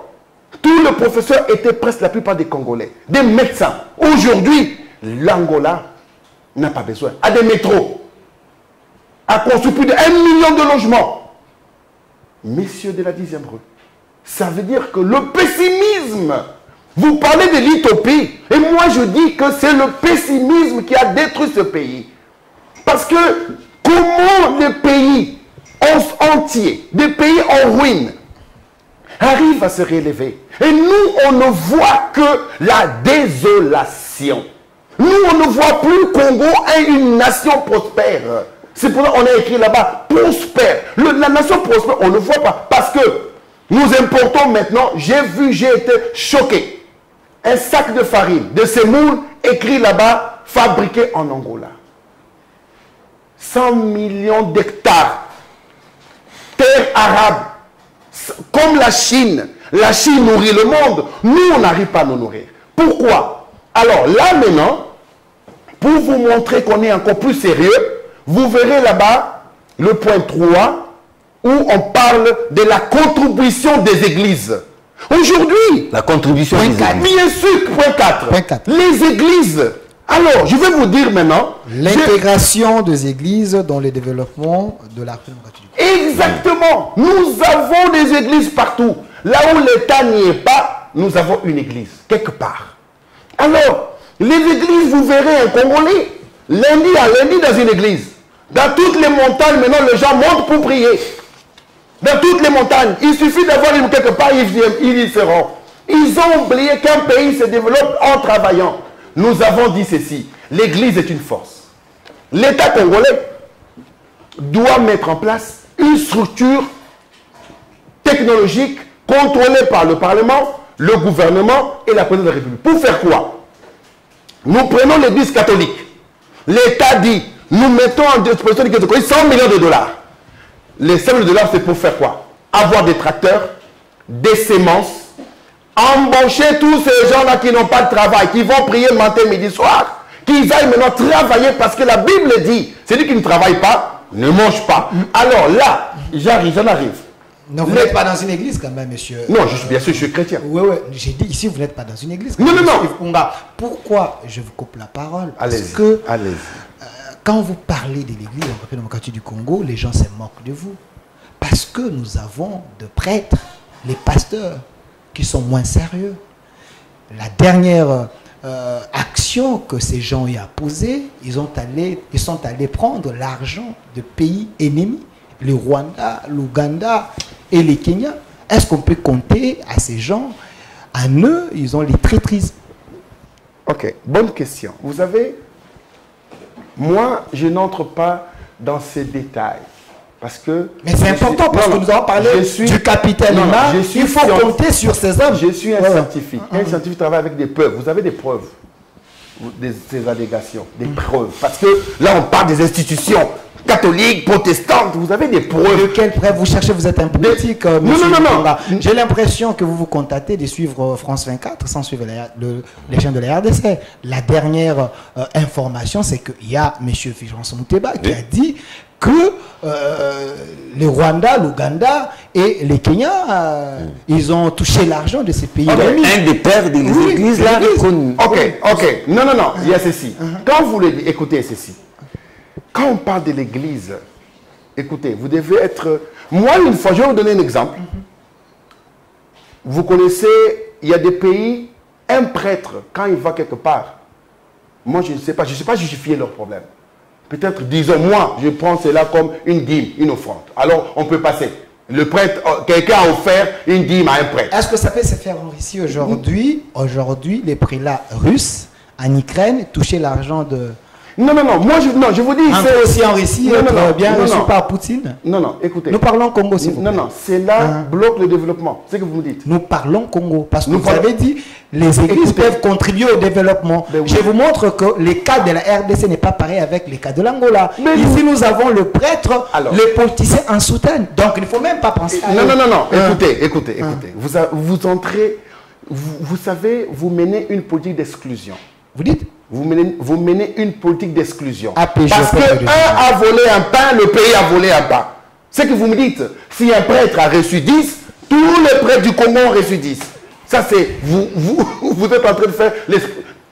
Tous les professeurs étaient presque la plupart des Congolais. Des médecins. Aujourd'hui, l'Angola n'a pas besoin. A des métros. A construit plus de 1 million de logements. Messieurs de la 10e rue, ça veut dire que le pessimisme, vous parlez de l'utopie, et moi je dis que c'est le pessimisme qui a détruit ce pays. Parce que comment les pays entiers, des pays en ruine, arrivent à se relever? Et nous, on ne voit que la désolation. Nous, on ne voit plus Congo est une nation prospère. C'est pour ça qu'on a écrit là-bas, prospère. La nation prospère, on ne voit pas. Parce que nous importons maintenant, j'ai été choqué. Un sac de farine, de semoule, écrit là-bas, fabriqué en Angola. 100 millions d'hectares. Terre arabe. Comme la Chine. La Chine nourrit le monde. Nous, on n'arrive pas à nous nourrir. Pourquoi? Alors là maintenant, pour vous montrer qu'on est encore plus sérieux, vous verrez là-bas le point 3 où on parle de la contribution des églises. Aujourd'hui, La contribution des églises. bien sûr, point 4. Point 4. Les églises. Alors, je vais vous dire maintenant. L'intégration des églises dans le développement de la République démocratique du Congo. Exactement. Nous avons des églises partout. Là où l'État n'y est pas, nous avons une église, quelque part. Alors, les églises, vous verrez un Congolais, lundi à lundi dans une église. Dans toutes les montagnes, maintenant, les gens montent pour prier. Dans toutes les montagnes. Il suffit d'avoir une quelque part, ils y seront. Ils ont oublié qu'un pays se développe en travaillant. Nous avons dit ceci. L'église est une force. L'État congolais doit mettre en place une structure technologique contrôlée par le Parlement, le gouvernement et la présidence de la République. Pour faire quoi? Nous prenons l'église catholique. L'État dit, nous mettons en disposition de 100 millions de dollars. Les 100 millions de dollars, c'est pour faire quoi? Avoir des tracteurs, des semences, embaucher tous ces gens-là qui n'ont pas de travail, qui vont prier matin, midi, soir, qu'ils aillent maintenant travailler parce que la Bible dit, celui qui ne travaille pas, ne mange pas. Alors là, j'en arrive. Non, vous n'êtes pas dans une église quand même, monsieur. Non, bien sûr, je suis chrétien. Oui, oui. J'ai dit ici, vous n'êtes pas dans une église. Non, non, non. Ponga. Pourquoi je vous coupe la parole? Parce Allez-y. que Allez-y. quand vous parlez de l'église en République démocratique du Congo, les gens se moquent de vous. Parce que nous avons de prêtres, les pasteurs, qui sont moins sérieux. La dernière action que ces gens ont posée, ils sont allés prendre l'argent de pays ennemis, le Rwanda, l'Ouganda et le Kenya. Est-ce qu'on peut compter à ces gens? À eux, ils ont les traîtrises. Ok, bonne question. Vous savez, moi, je n'entre pas dans ces détails. Parce que... Mais c'est important parce que nous avons parlé du capitaine Lima. Il faut compter sur ces hommes. Je suis un scientifique. Un scientifique travaille avec des preuves. Vous avez des preuves. Ces allégations. Des preuves. Parce que là, on parle des institutions catholiques, protestantes. Vous avez des preuves. De quelles preuves vous cherchez? Vous êtes un politique, monsieur. Non. J'ai l'impression que vous vous contactez de suivre France 24 sans suivre les chaînes de la RDC. La dernière information, c'est qu'il y a monsieur Fulgence Muteba qui a dit que le Rwanda, l'Ouganda et les Kenya, ils ont touché l'argent de ces pays. Un des pères des églises là. Ok. Non. Il y a ceci. Quand vous le dites, écoutez ceci. Quand on parle de l'église, écoutez, vous devez être... Moi, une fois, je vais vous donner un exemple. Vous connaissez, il y a des pays, un prêtre, quand il va quelque part, moi, je ne sais pas justifier leur problème. Peut-être, disons, moi, je prends cela comme une dîme, une offrande. Alors, on peut passer. Le prêtre, quelqu'un a offert une dîme à un prêtre. Est-ce que ça peut se faire en Russie aujourd'hui? Aujourd'hui, les prélats russes en Ukraine touchaient l'argent de... Non, moi, je vous dis... C'est aussi en Russie, bien reçu par Poutine. Non, écoutez. Nous parlons Congo, s'il vous plaît. Non, c'est là bloque le développement. C'est ce que vous me dites. Nous parlons Congo, parce que vous avez dit les églises peuvent contribuer au développement. Oui. Je vous montre que les cas de la RDC n'est pas pareil avec les cas de l'Angola. Ici, nous avons le prêtre, les politiciens en soutien. Donc, il ne faut même pas penser à... Non. Écoutez. Vous entrez... Vous savez, vous menez une politique d'exclusion. Vous dites? Vous menez une politique d'exclusion. Parce que un a volé un pain, le pays a volé un pain. C'est que vous me dites, si un prêtre a reçu 10, tous les prêtres du Congo ont reçu 10. Ça c'est, vous êtes en train de faire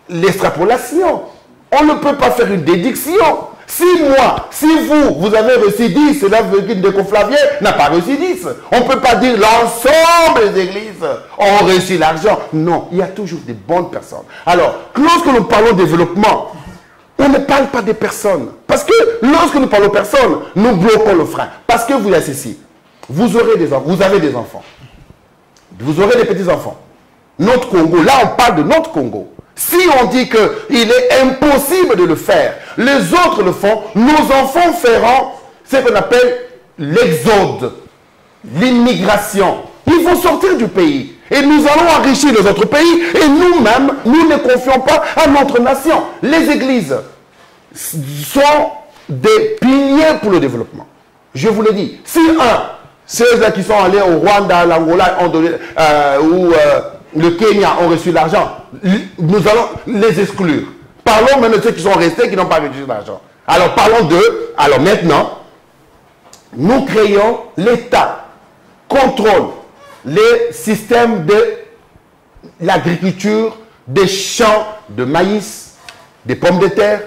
l'extrapolation. On ne peut pas faire une déduction. Si vous avez reçu 10, cela veut dire que Déco-Flavien n'a pas reçu 10. On ne peut pas dire l'ensemble des églises ont reçu l'argent. Non, il y a toujours des bonnes personnes. Alors, lorsque nous parlons de développement, on ne parle pas des personnes. Parce que lorsque nous parlons de personnes, nous bloquons le frein. Parce que vous êtes ici. Vous avez des enfants. Vous aurez des petits-enfants. Notre Congo, là on parle de notre Congo. Si on dit qu'il est impossible de le faire, les autres le font, nos enfants feront ce qu'on appelle l'exode, l'immigration. Ils vont sortir du pays. Et nous allons enrichir les autres pays. Et nous-mêmes, nous ne confions pas à notre nation. Les églises sont des piliers pour le développement. Je vous le dis. Si ceux-là qui sont allés au Rwanda, l'Angola, ou le Kenya ont reçu l'argent, nous allons les exclure. Parlons même de ceux qui sont restés, qui n'ont pas reçu l'argent. Alors parlons d'eux. Alors maintenant, nous créons l'État, contrôle les systèmes de l'agriculture, des champs de maïs, des pommes de terre,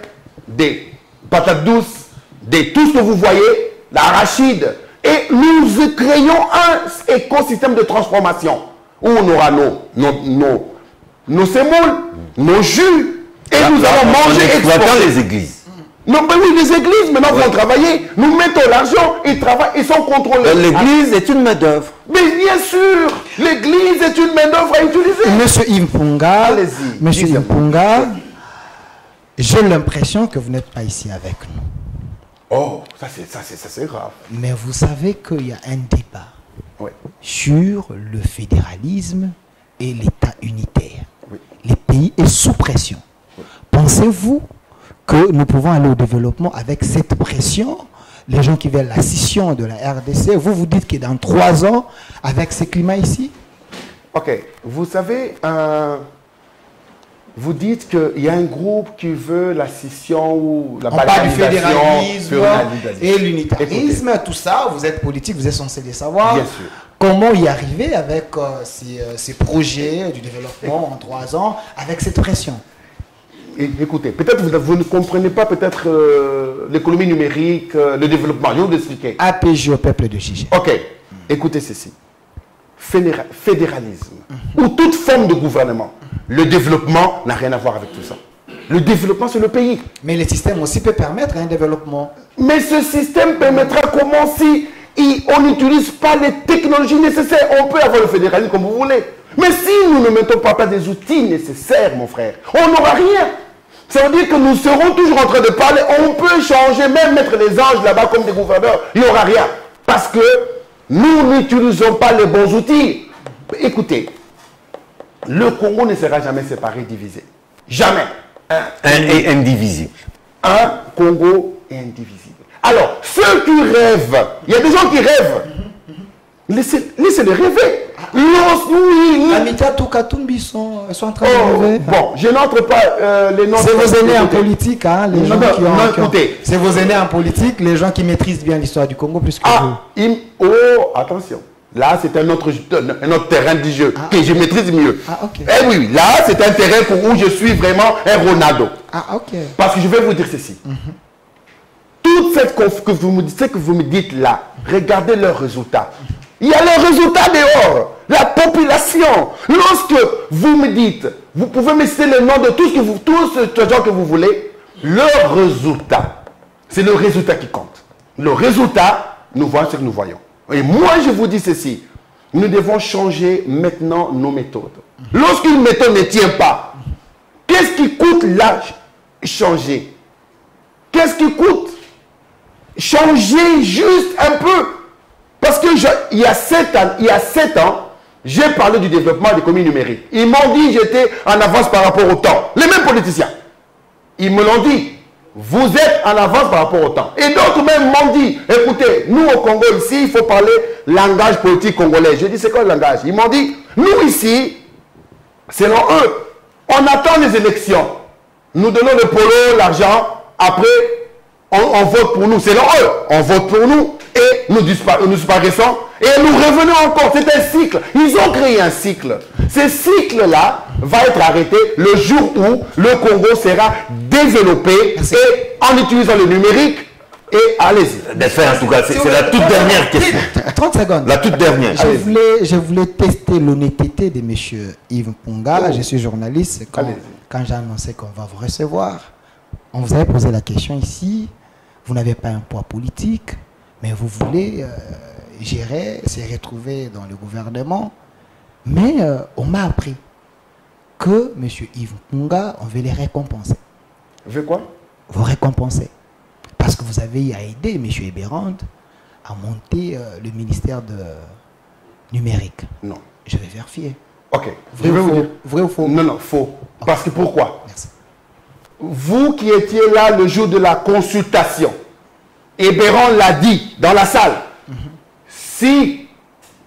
des patates douces, tout ce que vous voyez, l'arachide. Et nous créons un écosystème de transformation où on aura nos sémoules, nos jus, et nous allons manger exporter. Les églises. Non, mais oui, les églises maintenant vont travailler. Nous mettons l'argent, ils travaillent, ils sont contrôlés. L'église est une main-d'œuvre. Mais bien sûr, l'église est une main-d'œuvre à utiliser. Monsieur Impunga, Monsieur Impunga, j'ai l'impression que vous n'êtes pas ici avec nous. Oh, ça c'est grave. Mais vous savez qu'il y a un débat sur le fédéralisme et l'État unitaire. Oui. Les pays est sous pression. Pensez-vous que nous pouvons aller au développement avec cette pression? Les gens qui veulent la scission de la RDC, vous dites que dans 3 ans, avec ce climat ici? Ok, vous savez, vous dites qu'il y a un groupe qui veut la scission ou la balkanisation. On parle du fédéralisme et l'unitarisme, tout ça, vous êtes politique, vous êtes censé les savoir. Bien sûr. Comment y arriver avec ces projets du développement en 3 ans, avec cette pression? Écoutez, peut-être vous ne comprenez pas peut-être l'économie numérique, le développement. Je vais vous expliquer. APJ au peuple de Gigé. Ok, écoutez ceci. Fédéralisme ou toute forme de gouvernement. Le développement n'a rien à voir avec tout ça. Le développement, c'est le pays. Mais le système aussi peut permettre un développement. Mais ce système permettra comment si on n'utilise pas les technologies nécessaires? On peut avoir le fédéralisme comme vous voulez. Mais si nous ne mettons pas des outils nécessaires, mon frère, on n'aura rien. Ça veut dire que nous serons toujours en train de parler. On peut changer, même mettre les anges là-bas comme des gouverneurs. Il n'y aura rien. Parce que nous n'utilisons pas les bons outils. Écoutez, le Congo ne sera jamais séparé, divisé. Jamais. Et indivisible. Un Congo est indivisible. Alors, ceux qui rêvent, il y a des gens qui rêvent. Laissez-les rêver. Amita Toukatumbi sont en train de rêver. Bon, je n'entre pas les noms. C'est vos aînés en politique, hein, les gens qui ont... écoutez. C'est vos aînés en politique, les gens qui maîtrisent bien l'histoire du Congo plus que vous. Attention. Là, c'est un autre terrain du jeu que je maîtrise mieux. Ok. Eh oui, là, c'est un terrain où je suis vraiment un Ronaldo. Ok. Parce que je vais vous dire ceci. Toute cette que vous me dites là, regardez leurs résultats. Il y a les résultats dehors. La population. Lorsque vous me dites, vous pouvez me citer le nom de tous ces gens que vous voulez, leur résultat, c'est le résultat qui compte. Le résultat, nous voyons ce que nous voyons. Et moi, je vous dis ceci. Nous devons changer maintenant nos méthodes. Lorsqu'une méthode ne tient pas, qu'est-ce qui coûte là changer? Qu'est-ce qui coûte changer juste un peu? Parce que il y a 7 ans, j'ai parlé du développement des communes numériques. Ils m'ont dit que j'étais en avance par rapport au temps. Les mêmes politiciens. Ils me l'ont dit. Vous êtes en avance par rapport au temps. Et d'autres même m'ont dit, écoutez, nous au Congo ici, il faut parler langage politique congolais. Je dis, c'est quoi le langage? Ils m'ont dit, nous ici, selon eux, on attend les élections. Nous donnons le polo, l'argent, après, on vote pour nous. Selon eux, on vote pour nous et nous disparaissons et nous revenons encore. C'est un cycle. Ils ont créé un cycle. Ce cycle-là va être arrêté le jour où le Congo sera développé et en utilisant le numérique. Et allez-y. En tout cas, c'est la toute dernière question. 30 secondes. La toute dernière. Je voulais tester l'honnêteté de M. Yves Mpunga. Je suis journaliste. Quand j'ai annoncé qu'on va vous recevoir, on vous avait posé la question ici. Vous n'avez pas un poids politique, mais vous voulez gérer, se retrouver dans le gouvernement. Mais on m'a appris que M. Yves Mpunga, on veut les récompenser. Veut quoi? Vous récompenser. Parce que vous avez aidé M. Eberand à monter le ministère de numérique. Non. Je vais vérifier. Ok. Vrai ou faux? Non, non, faux. Okay. Parce que pourquoi? Merci. Vous qui étiez là le jour de la consultation, Hébéran l'a dit dans la salle. Si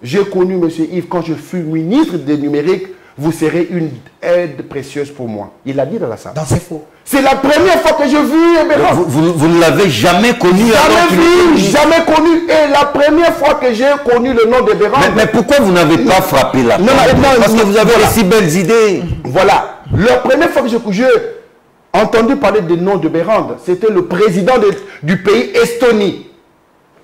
j'ai connu M. Yves quand je fus ministre des numériques, vous serez une aide précieuse pour moi. Il l'a dit dans la salle. Dans c'est faux. C'est la première fois que je vis Hébéran. Vous ne l'avez jamais connu. Jamais connu. Et la première fois que j'ai connu le nom d'Hébéran. Mais pourquoi vous n'avez pas frappé la porte? Parce que vous avez de si belles idées. Voilà. La première fois que j'ai entendu parler du nom de Bérande, c'était le président du pays Estonie.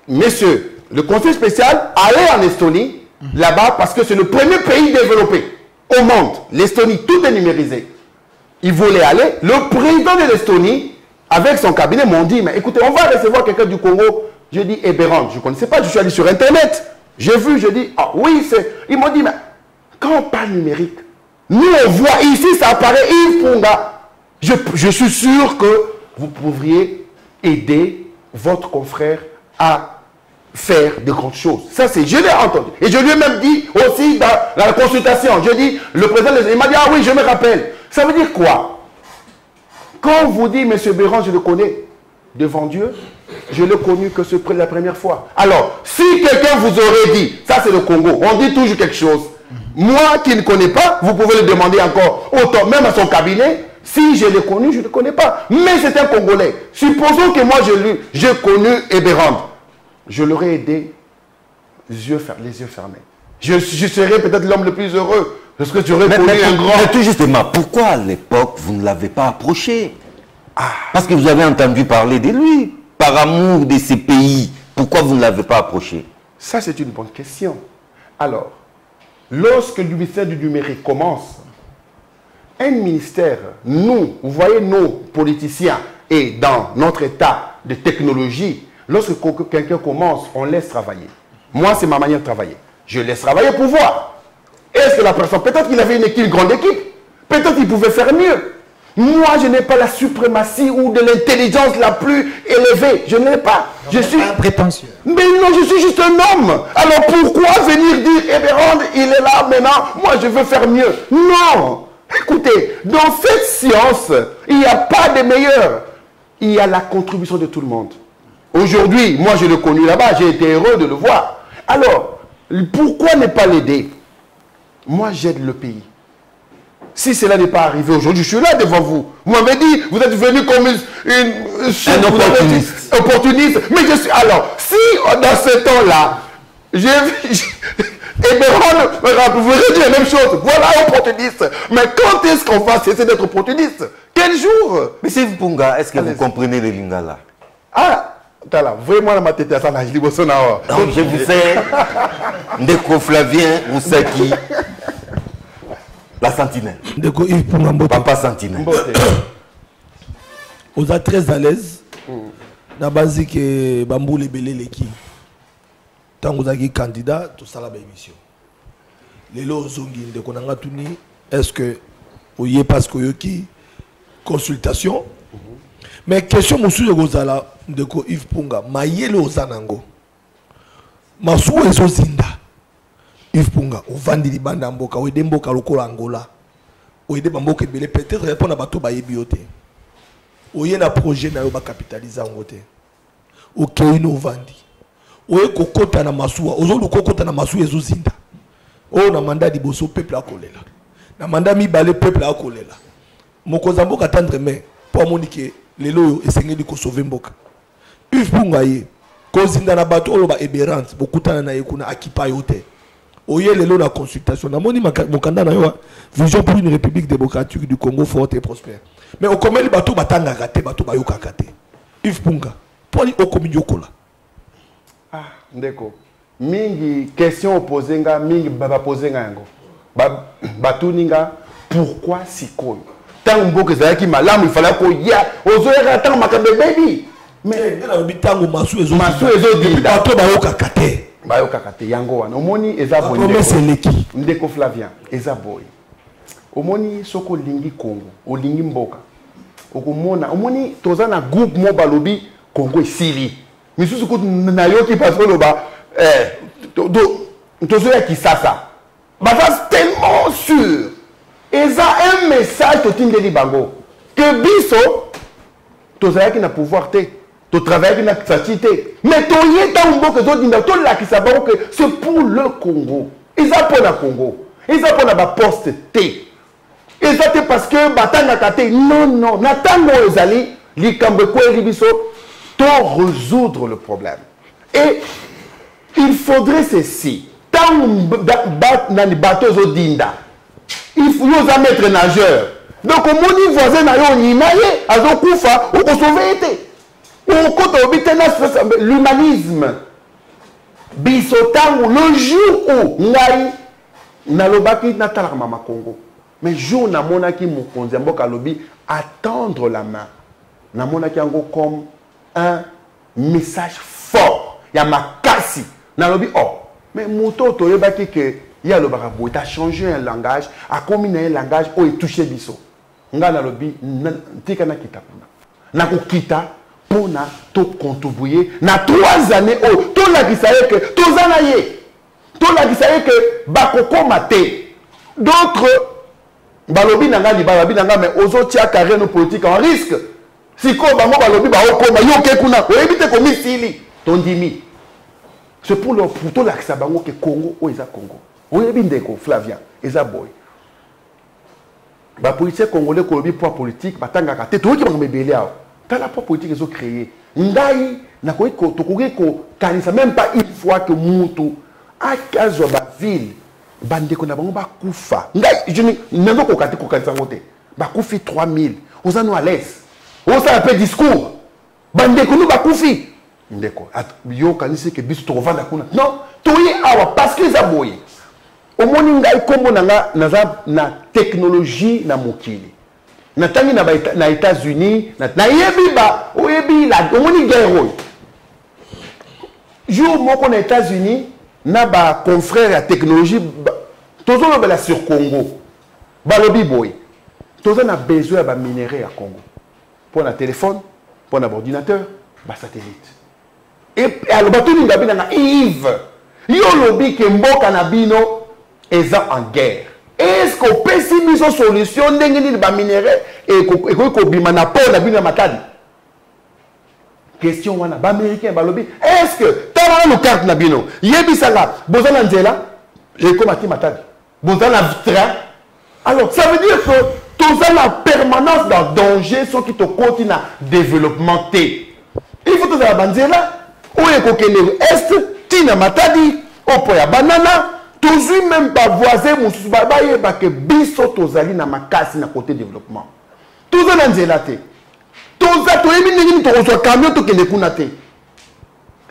Monsieur, le conseil spécial allait en Estonie, là-bas, parce que c'est le premier pays développé au monde. L'Estonie, tout est numérisé. Il voulait aller. Le président de l'Estonie, avec son cabinet, m'ont dit, mais écoutez, on va recevoir quelqu'un du Congo. Je dis, Bérande, je ne connaissais pas, je suis allé sur Internet. J'ai vu, je dis, ah oui, c'est... Ils m'ont dit, mais quand on parle numérique, nous on voit ici, ça apparaît Yves Punga. Je suis sûr que vous pourriez aider votre confrère à faire de grandes choses. Ça, c'est, je l'ai entendu. Et je lui ai même dit aussi dans la consultation, je dis, le président, il m'a dit, ah oui, je me rappelle. Ça veut dire quoi? Quand on vous dit, M. Béran, je le connais, devant Dieu, je l'ai connu que la première fois. Alors, si quelqu'un vous aurait dit, ça c'est le Congo, on dit toujours quelque chose. Moi qui ne connais pas, vous pouvez le demander encore autant, même à son cabinet. Si je l'ai connu, je ne le connais pas. Mais c'est un Congolais. Supposons que moi, j'ai connu Hébéran. Je l'aurais aidé les yeux fermés. Je serais peut-être l'homme le plus heureux. Parce que j'aurais connu un grand... Mais tout justement, pourquoi à l'époque, vous ne l'avez pas approché? Parce que vous avez entendu parler de lui. Par amour de ces pays. Pourquoi vous ne l'avez pas approché? Ça, c'est une bonne question. Alors, lorsque le ministère du numérique commence, un ministère, nous, vous voyez nos politiciens, et dans notre état de technologie, lorsque quelqu'un commence, on laisse travailler. Moi, c'est ma manière de travailler. Je laisse travailler pour voir. Est-ce que la personne, peut-être qu'il avait une grande équipe, peut-être qu'il pouvait faire mieux. Moi, je n'ai pas la suprématie ou de l'intelligence la plus élevée. Je ne l'ai pas. Je suis prétentieux. Mais non, je suis juste un homme. Alors pourquoi venir dire, Hébéran, il est là maintenant, moi je veux faire mieux? Non. Écoutez, dans cette science, il n'y a pas de meilleur. Il y a la contribution de tout le monde. Aujourd'hui, moi je l'ai connu là-bas, j'ai été heureux de le voir. Alors, pourquoi ne pas l'aider? Moi j'aide le pays. Si cela n'est pas arrivé aujourd'hui, je suis là devant vous. Vous m'avez dit, vous êtes venu comme un opportuniste. Mais je suis... Alors, si dans ce temps-là, vous aurez dit la même chose. Voilà, opportuniste. Mais quand est-ce qu'on va cesser d'être opportuniste? Quel jour? Mais c'est Punga, est-ce que vous comprenez le lingala? Ah, vraiment, la tête à ça, je dis, donc, je vous sais, Ndeko Flavien, vous savez qui? La sentinelle. Ndeko Yves Punga Mbote. Papa sentinelle. Vous êtes très à l'aise. Na base que Bambou les belé les qui. Tant que vous êtes candidat, tout ça la émission. Les lots zongi de konanga tuni. Est-ce que vous y êtes parce que qui consultation? Mais question monsieur de Gozala de ko Yves Punga. Maïe le ozanango. Masou ezozinda. Yves Punga, on vend des bandes en boca, ou des mboka lokola Angola, ou des bamboka belé peut-être répondre à bateau ba yebioté. Ou y a un projet na yo ba capitaliser en côté. Ou kéino vandi. Ou y kokota na masuwa, ozo lu kokota na masuwa ezozinda. O na mandat di boso peuple a kolela. Na mandat mi balé peuple a kolela. Mokoza mboka tendre mais pour monique lelo yo esengeli ko sauver mboka. Yves Punga ye kozinda na bateau olo ba Hébéran, bokutana na yekuna akipa yote. Oye lelo la consultation. Na moni mokanda na yo vision pour une république démocratique du Congo forte et prospère. Mais au comment les bateaux batanga raté, bateau bayoka raté. Yves Punga, pour aller au communiokola. Ah, ndeko. Mingi question opposée nga, mingi baba posé nga yango. Batou ninga, pourquoi si koyo? Tant mboke zaki malamu, il fallait qu'on y a. Ozoera tant makabe baby. Mais na bitango masu ezo. Masu ezo di bateau bayoka katé. Bayoka katé yango wana. Omoni ezabo ndeko. Ndeko Flavien, ezabo. Omoni soko lingi Congo, olingi mboka. Okomona, omoni toza na groupe mo balobi Congo esili. Misusu ko na yoki parce que loba tozo ya kisasa. Baza tellement sûr. Eza un message to tindeli bango que biso toza ki na pouvoir te. Tu travailles avec la facilité. Mais tu c'est pour le Congo. Ils ont pour le Congo. Ils ont pour la poste T. Ils ont parce que non. Natango Ezali, l'Ikambeko et Ribiso, pour résoudre le problème. Et il faudrait ceci. Tant dans les bateaux au Dinda, il faut nous mettre nageurs. Donc, au monde voisin, l'humanisme. Bisotango, le jour où Ngai Nalobaki Natalama Congo. Mais jour na monaki Mokonzi Mboka Lobi attendre la main. Na monaki ango comme un message fort. Ya makasi. Nalobi oh. Mais moto toyebaki que ya le barabou a changé un langage, a combiné un langage où il touché biso. Nga nalobi tika na kita kuna. Na ko kita pour na to contribuer na 3 années oh to la kisaye que to zanaye. To la kisaye que bakoko maté. D'autres balobi nanga li balobi nanga mais ozo tia carré nos politiques en risque. Si ko bango balobi ba okoma yo ke kuna o ebite ko misili tondimi. C'est pour le pour la kisabango que Congo o eza Congo. O ebindeko Flavien eza boy. Ba politique congolais kolobi poids politique batanga ka te to ki bango mebele awo. Tala poids politique ils ont créé. Ndai na ko ko kanisa même pas une fois que mutu akazo ba ville bandeko na bango ba kufa. Ngai je ne ko kati ko kanisa ngote. Ba kufi 3000. Ozano à l'aise. Oza un peu discours. Bandeko no ba kufi. Ndeko yo kanisi ke biso to vanda kuna. Non, toyi awa parce que za boye. Omoni ngai kombo na technologie na mokili. Na tangi na États-Unis, na yebi ba, oyebi la omoni guerre. Jour moko na États-Unis, na ba confrère ya technologie tozo la sur Congo. Balobi boy. Tozo na besoin ba minerai à Congo. Pour un téléphone, pour un ordinateur, ba satellite. Et alors ba tout ninga bina na Yves. Yo lobi ke mboka na bino eza en guerre. Est-ce qu'on peut essayer une solution d'engager les minéraux et qu'on bima na port na bina matadi? Question wana ba américain ba lobby. Est-ce que t'as la carte na bino? Yebi sala bozana nzela et comme ati matadi. Bozana train. Alors ça veut dire que tout ça la permanence dans danger ce qui te continue à développement T. Il faut que ça banzela ou ekokende est tina matadi opoya banana. Toujours même pas voisin mususu baye ba ke biso tozali na makasi na côté développement. Toujours na nzela te. Toza to yebi ndenge to reçoit camion to kende kuna te.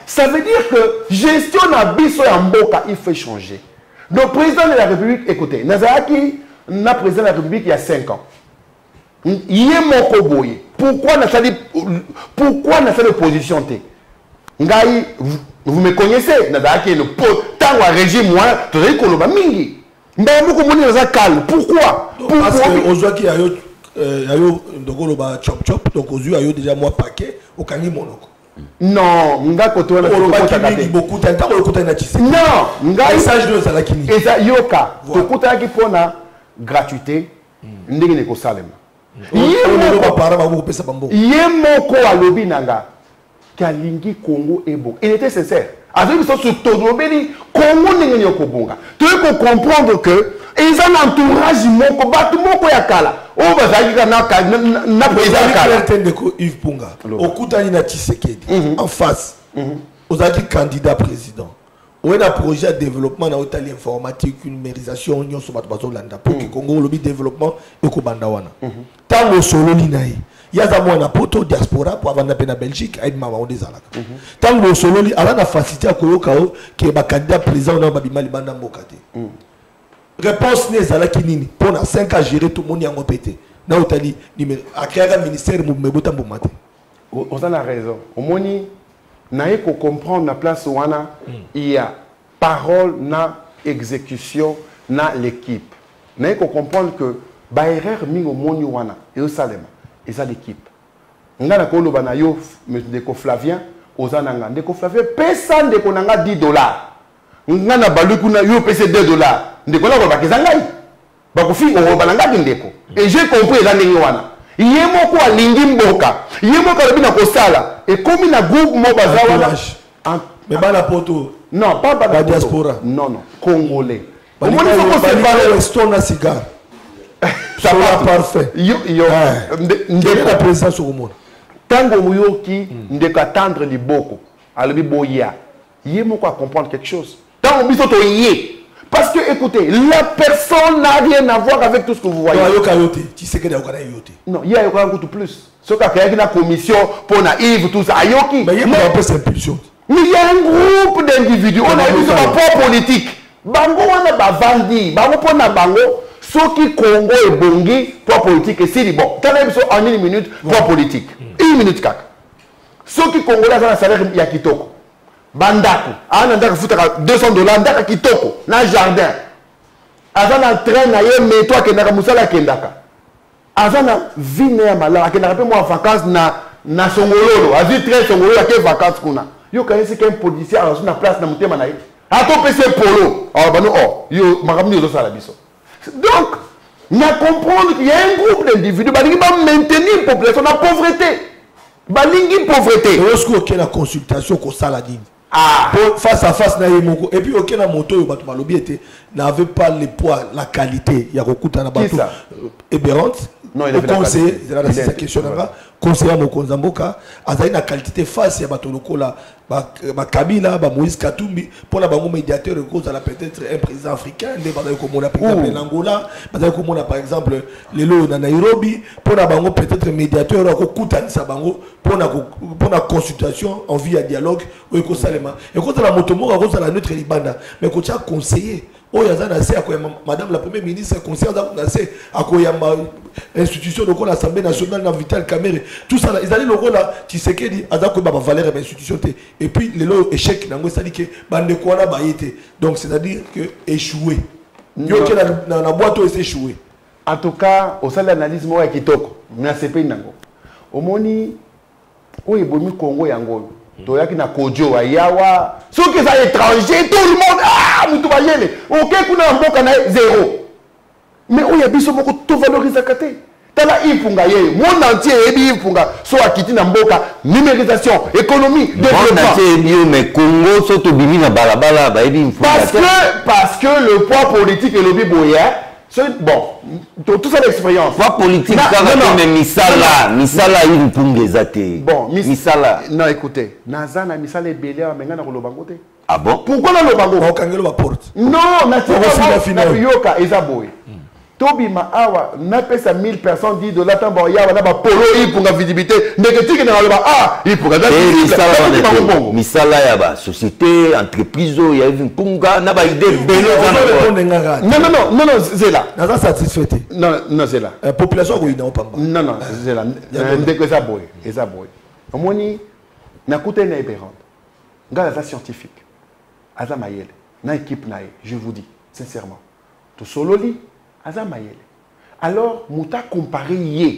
Ça veut dire que gestion na biso ya mboka il faut changer. Le président de la République, écoutez, Nazaraki na président de la République il y a 5 ans. Yé moko boye. Pourquoi na sali opposition te? Ngai vous me connaissez, Nazaraki le tant à régime moi, tu sais qu'on va mingi. Mais beaucoup de monde est calme. Pourquoi? Parce que aujourd'hui il y a eu donc chop chop donc aujourd'hui il y a déjà moi paquet au kangi monoko. Non, nga koto na beaucoup de temps on na tissé. Non, nga message de ça kini. Et ça yoka, to kota ki pona gratuité ndenge ne ko salema. Yemoko alobi nanga kalingi Congo est bon. Il était sincère. Avec ça sur todo beni Congo ndenge ne ko bonga. Tu peux comprendre que ils ont un entourage moko batu moko ya kala. O bazaki na président kala. Tendeko Yves Punga. Okutani na Tshisekedi en face. Ozaki candidat président. On a un projet de développement dans l'Italie informatique, une numérisation, union sur bateau landa pour que Congo le développement et ko bandawana. Tant au solo linaï. Il y a un poto diaspora pour avoir la Belgique à Edmama on des alaka. Tant au solo li ala na facilité à Koyokao qui est candidat président dans Babima Libanda Mbokate. Réponse n'est à la kinini pour 5 ans gérer tout le monde en pété. Dans l'Italie à créer un ministère Mbebota Mbomate. On a raison. Au moni naïe qu'on comprend la place où il y a parole, na exécution, na l'équipe. Naïe qu'on comprend que baerrer mi au moni wana et au salema et ça l'équipe. On a la colo banayo Ndeko Flavien aux ananga Ndeko Flavien personne de konanga $10. On a baluku na yo pèse $2. Ndeko la ba kezangai. Ba ko fi o bananga Ndeko. Et j'ai compris la ndenge wana. Yemoko alingi mboka. Yemoko alobi na kosala. Et comme na groupe mo bazawana. Mais pas la poto. Non, pas la diaspora. Non, non, congolais. Au moins il faut se parler restons na cigare. Ça va parfait. Yo la présence au monde. Tango muyoki ndeka tendre liboko. Alobi boya. Yemoko a comprendre quelque chose. Tango biso to yé. Parce que, écoutez, la personne n'a rien à voir avec tout ce que vous voyez. Non, il y a tout plus. Ce qui a une commission pour naïve, tout ça, Ayoki. Mais il y a un peu d'impulsion. Mais il y a un groupe d'individus. On a vu sur la propre politique. Bango, on a bavandi. Bango, on a bango. Ceux qui Congo et Bongi, pour politique, et c'est bon. Quand même, en une minute, pour politique. Une minute, kak. Ceux qui Congo, là, ça a salaire, il y a kitoko. Bandako, andaka futaka $200, ndaka kitoko na jardin. Azana train na ye metwa kendaka musala kendaka. Azana vine ya malala kendaka pe mo vacances na songololo. Azi train songololo ke vacances kuna. Yo kanisi ke policier azo na place na mutema na ye. Ato pese polo. Ah bano yo makamni zo sala biso. Donc, na comprendre qu'il y a un groupe d'individus qui va maintenir la population dans la pauvreté. Balingi pauvreté. Et lorsqu'il y a une consultation qu'on saladine. Face à face et puis aucun moto n'avait pas le poids, la qualité. Il y a beaucoup de bateau ébérante. Non, il a conseiller, c'est la question là. Conseiller Mokonzamboka, a une qualité face à bateau local Kabila, Moïse Katumbi, pour la banque médiateur cause à la peut-être un président africain, des batailles comme on a par exemple l'Angola, batailles comme on a par exemple les lots dans Nairobi, pour la banque peut-être médiateur pour la consultation en vue à dialogue ou éco-salema. Et quand la motomo à cause de la neutre libanda, mais quand tu as conseillé, oh yazana c'est à quoi madame la première ministre conseiller à quoi institution de l'Assemblée nationale dans Vital Kamerhe, tout ça ils allaient le là tu sais que dit à quoi va valeur de institution et puis les lots échec n'ango ça dit que bande quoi là baïté donc c'est-à-dire que échoué yo que dans la boîte est échoué. En tout cas au sein de l'analyse moi kitoko na CP nango omoni o ebomi Congo yango toyaki na kojo ayawa ceux qui sont étrangers tout le monde mutu bayele OK kuna mboka na zéro mais où y a biso moko to valoriser kate tala ipunga ye monde entier ebi ipunga so akiti na mboka numérisation économie développement mais Congo soto bimi na balabala ba ebi ipunga parce que le poids politique et le biboya bon tout ça l'expérience poids politique mais misala il ipunga ezate bon misala non écoutez nazana misala ebele amenga na kolobango te. Ah bon? Pourquoi on lobango okangelo ba porte non na yoka ezaboy Tobi Maawa n'a pas 1000 personnes dit de l'attendre yawa na ba polo il pour la visibilité négative na ba il pour la misala ya ba société entreprise ya punga na ba idée belo non c'est là na satisfait non c'est là population ko ina opamba non c'est là ndeko za boy omoni na kuta na ébérante ngala za scientifique aza mayele na équipe nae je vous dis sincèrement tout sololi alors, Mouta comparé hier,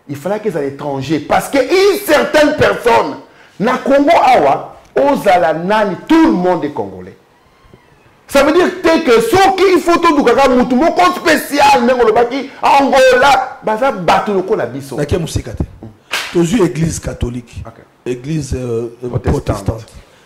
il fallait qu'ils soient étrangers parce que une certaine personne, na Congo Awa, Ozalanani, tout le monde est congolais. Ça veut dire que ceux qui font tout le monde, Moutoumoko spécial, même le baki, Angola, Baza Batuloko la biso. Nakia Moussekate. Toujours église catholique, église protestante,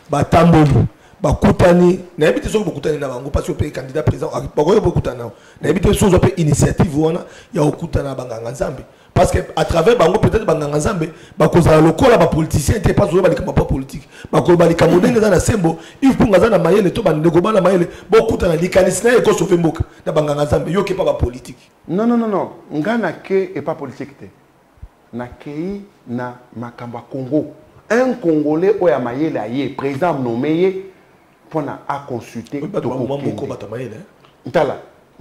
Batambolu. Bakutani na ebite so bakutani na bango parce que le candidat président bakoyo bakutana na ebite so zo pe initiative wana ya okutana banganga nzambe parce que à travers bango peut-être banganga nzambe bakozala lokola ba politicien te pas zo balika ba politique bakolo balika modenge za na sembo if punga za na mayele to bandeko bana mayele bokutana likanisi na eko sauver mboka na banganga nzambe yo ke pas ba politique non ngana ke et pas politique te na kei na makamba Congo un Congolais oya mayele aye président nommé pour à consulter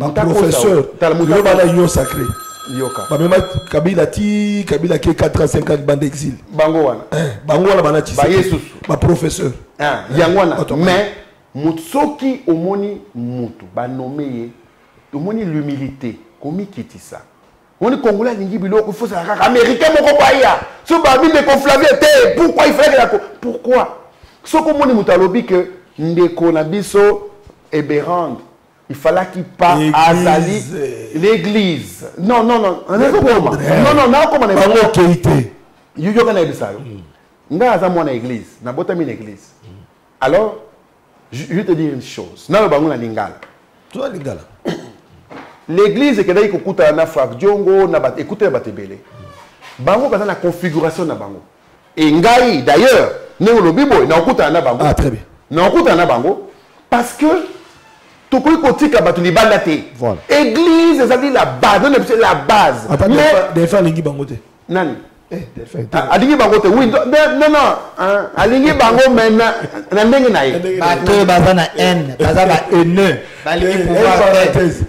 professeur union sacrée Kabila qui 4 à 5 ans bande d'exil bango professeur mais mutsoki omoni mutu ba nommé omoni l'humilité komi kiti ça on est congolais lingi biloko il faut ça américain moko baya so ba bi de conflavier pourquoi il fallait pourquoi so komoni mutalobi que ndeko na biso eberand il fallait qu'il parte à Zali. L'église. Non. Non, comment on église. Alors, je vais te dire une chose. L'église est que écoutez na frère Diongo, écoutez Batebele. Bango a la configuration na bango. Et ngai d'ailleurs, ne lo bibo na okuta na bango. Ah très bien. Na okuta na bango parce que to ko kotika batuli balate. Voilà. Église c'est la base, non c'est la base. Mais des fois lingi bango te. Nani? Alingi bango te. Oui, non, alingi bango mais na ndenge na ye. Bato bazana N, bazana haineux. Balingi pouvoir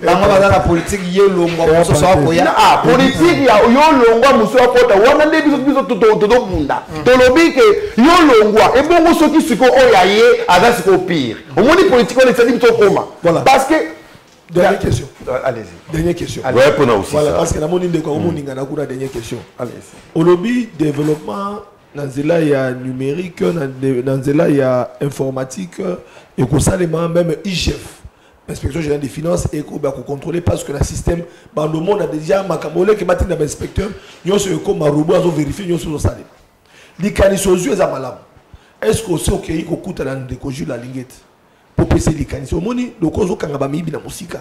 bango bazana politique yelongwa muso so akoya. Ah, politique ya yolongwa muso akota. Wana nde biso to munda. Tolobi ke yolongwa e bongo soki siko oyaye aza siko pire. Omoni politique on essaie biso koma. Parce que dernière question. Allez-y. Dernière question. Ouais, pour nous aussi. Voilà, parce que la monnaie de Koumoninga n'a pas dernière question. Allez-y. Au lobby développement, dans cela il y a numérique, dans cela il y a informatique, et que ça les même IGF, inspection générale des finances, et qu'on contrôler parce que le système, dans le monde a déjà makamole qui matin dans l'inspecteur, nous sommes comme Maroubo, nous vérifier nous sommes salés. Les canisses aux yeux à malam. Est-ce que c'est ok qu'on coûte dans des conjules la linguette? Pour passer les canisses au moni, le cause au kangabami bina musika.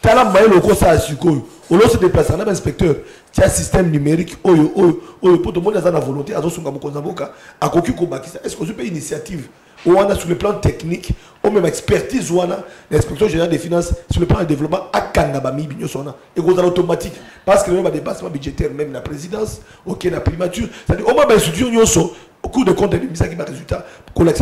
Tala mbaye le cause à suko. Au lieu de se déplacer dans l'inspecteur, tu as un système numérique oyo pour tout le monde a la volonté à zosunga mokonzaboka à koki ko bakisa. Est-ce que c'est une initiative où on a sur le plan technique, ou même expertise ou on a l'inspection générale des finances sur le plan de développement à kangabami bino sona et qu'on a automatique parce que le même dépassement budgétaire même la présidence, OK la primature, c'est-à-dire au moins ben studio nyoso au cours de compte de mise qui va résultat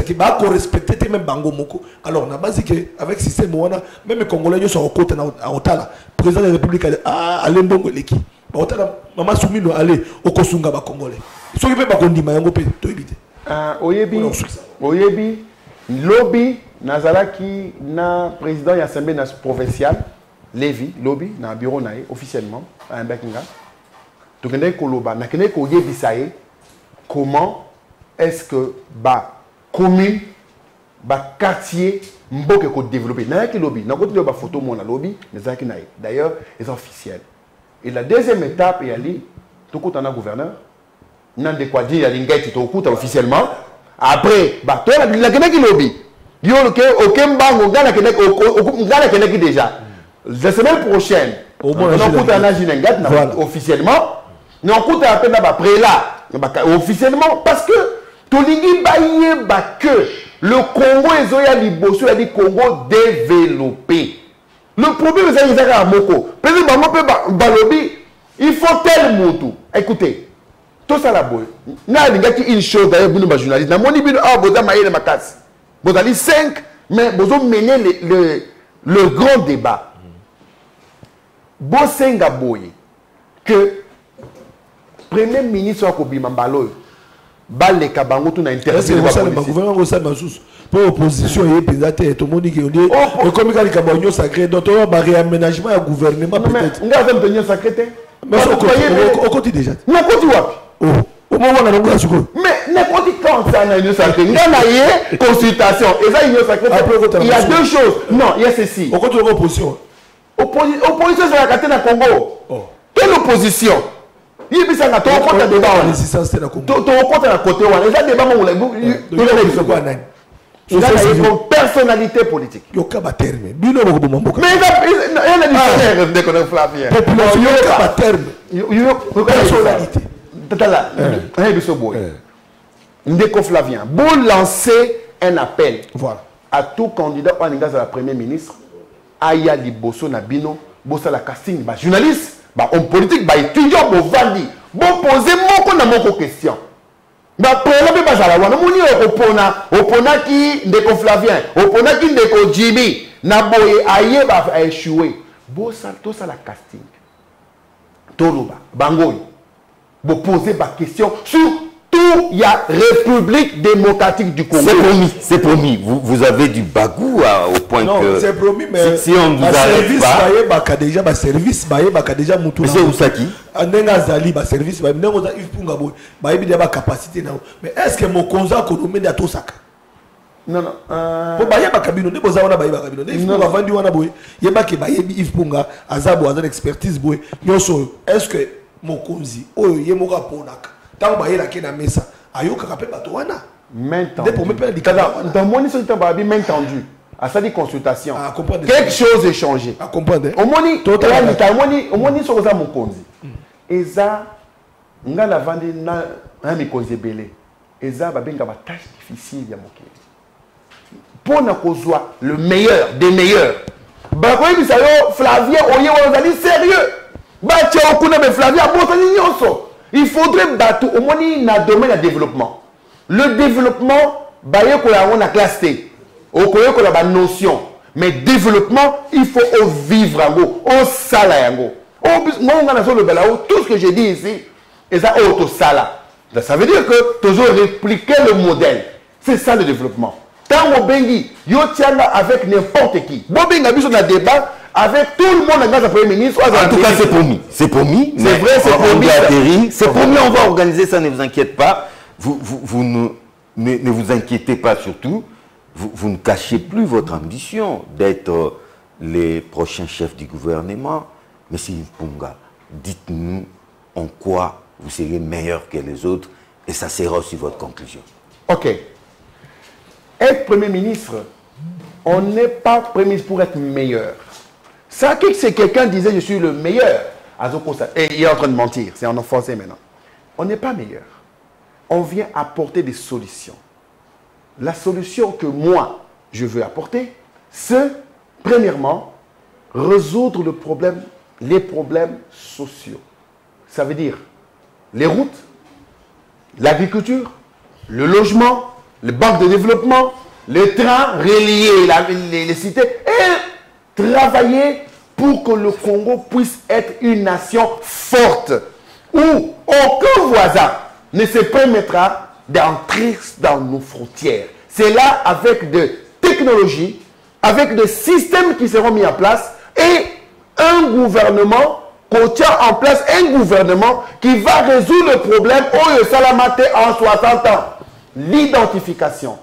qui va respecter même bango moko. Alors on a basé que avec système on a même les Congolais ils sont en côté à Otala président de la République allez bongo leki Otala maman soumis no aller au kosunga ba Congolais so qui peut pas kondima yango pe to éviter oyebi lobby nazalaki na président ya assemblée provinciale Lévi lobby na bureau nae officiellement à Mbakinga to kende ko loba na kende ko yebisaye comment est-ce que ba commune ba quartier mboke ko développer na ki lobby na ko ba photo mon na lobby nezaki nae d'ailleurs c'est officiel et la deuxième étape est ali to ko tana gouverneur nan de quoi dire lingeti to ko officiellement après ba to la ki lobby yo que aucun bango ngala ki déjà la semaine prochaine on ko tana jinengat officiellement non ko ta peine ba préla officiellement parce que tolingi baye ba que le Congo ezoya liboso ya di Congo développé. Le problème c'est que ça moko. Peut-être ba mope balobi il faut tel mutu. Écoutez, tout ça la boy. Na lingaki une chose d'ailleurs pour nous journalistes. Na moni bino boza maïle makasi. Bozali 5 mais bozo mener le grand débat. Bosenga boye que premier ministre Akobima Mbalo balé kabango tout na intéressé le gouvernement au sein masus pour opposition et présenté tout le monde qui on dit et comme quand les kabagno sacré donc on va réaménagement à gouvernement peut-être on va tenir sacré mais on continue déjà non continue au moment où on a l'ongla suko mais n'importe quand ça na union sacré ngana consultation et ça union sacré il y a deux choses non il y a ceci on continue opposition c'est la carte na Congo quelle opposition il bisa na to kota débat on résistance na Congo to kota na côté on les débat mon to quoi nani il a une personnalité politique yoka ba terme bino ko bomboka mais il a dit de connaître Flavien population yoka ba terme personnalité tala un biso boy ndeko Flavien bon lancer un appel voilà à tout candidat à la premier ministre aya liboso na bino bosa la casting ba journaliste ba homme politique ba étudiant bo vandi bo poser moko na moko question ba préla ba sala wana moni opona ki ndeko Flavien opona ki ndeko Jimmy na boye aye ba échouer bo sala to sala casting toloba bangoy bo poser ba question sur tout il y a République démocratique du Congo. C'est promis. Vous avez du bagou au point non, que... Non, c'est promis, mais... Si on vous arrive pas... service, déjà moutou. Mais c'est où ça qui? Nenga zali, service, nenga za if punga boy, capacité. Mais est-ce que mon konza konomé na tosaka? Non, non. Pour bailler ma cabine, ne posa wana bailler ma cabine. Il faut vendu wana boy. Yeba ke bailler Yves Punga, azabo azan expertise boy. Nyoso, est-ce que mokonzi oyo yemoka ponaka. Tant bailler la kena mesa. Ayoka kapé bato wana. Main tendue. Dans mon histoire, tu as main tendue. À ça dit consultation. Quelque chose est changé. À comprendre. Au moni sur ça mokonzi. Eza nga la vandi na mikonzi belé. Eza babenga ba tâche difficile ya mokili. Pour na kozwa le meilleur des meilleurs. Ba ko yebisa yo Flavien oye wazali sérieux. Ba tia okuna be Flavien botani nyonso. Il faudrait battre au moni na domaine de développement. Le développement ba ye ko ya on a classe T. Au koyo ko la ba notion. Mais développement, il faut au vivre yango, au sala yango. Tout ce que j'ai dit ici, et ça auto sala. Ça veut dire que toujours répliquer le modèle. C'est ça le développement. Tant Mobengi, yo tiens avec n'importe qui. Mobengi a vu sur un débat avec tout le monde grâce au Premier ministre. En tout cas, c'est promis. C'est promis. C'est vrai, c'est promis. C'est promis, on va organiser ça, ne vous inquiétez pas. Vous ne vous inquiétez pas surtout. Vous ne cachez plus votre ambition d'être les prochains chefs du gouvernement. Monsieur Punga, dites-nous en quoi vous serez meilleur que les autres et ça sera aussi votre conclusion. Ok. Être Premier ministre, on n'est pas Premier ministre pour être meilleur. Ça, c'est quelqu'un disait je suis le meilleur. Et il est en train de mentir, c'est en français maintenant. On n'est pas meilleur. On vient apporter des solutions. La solution que moi, je veux apporter, c'est, premièrement, résoudre les problèmes sociaux. Ça veut dire les routes, l'agriculture, le logement, les banques de développement, les trains reliés, les cités, et travailler pour que le Congo puisse être une nation forte, où aucun voisin ne se permettra d'entrer dans nos frontières. C'est là avec des technologies, avec des systèmes qui seront mis en place et un gouvernement qu'on tient en place, un gouvernement qui va résoudre le problème au Salamate en 60 ans. L'identification,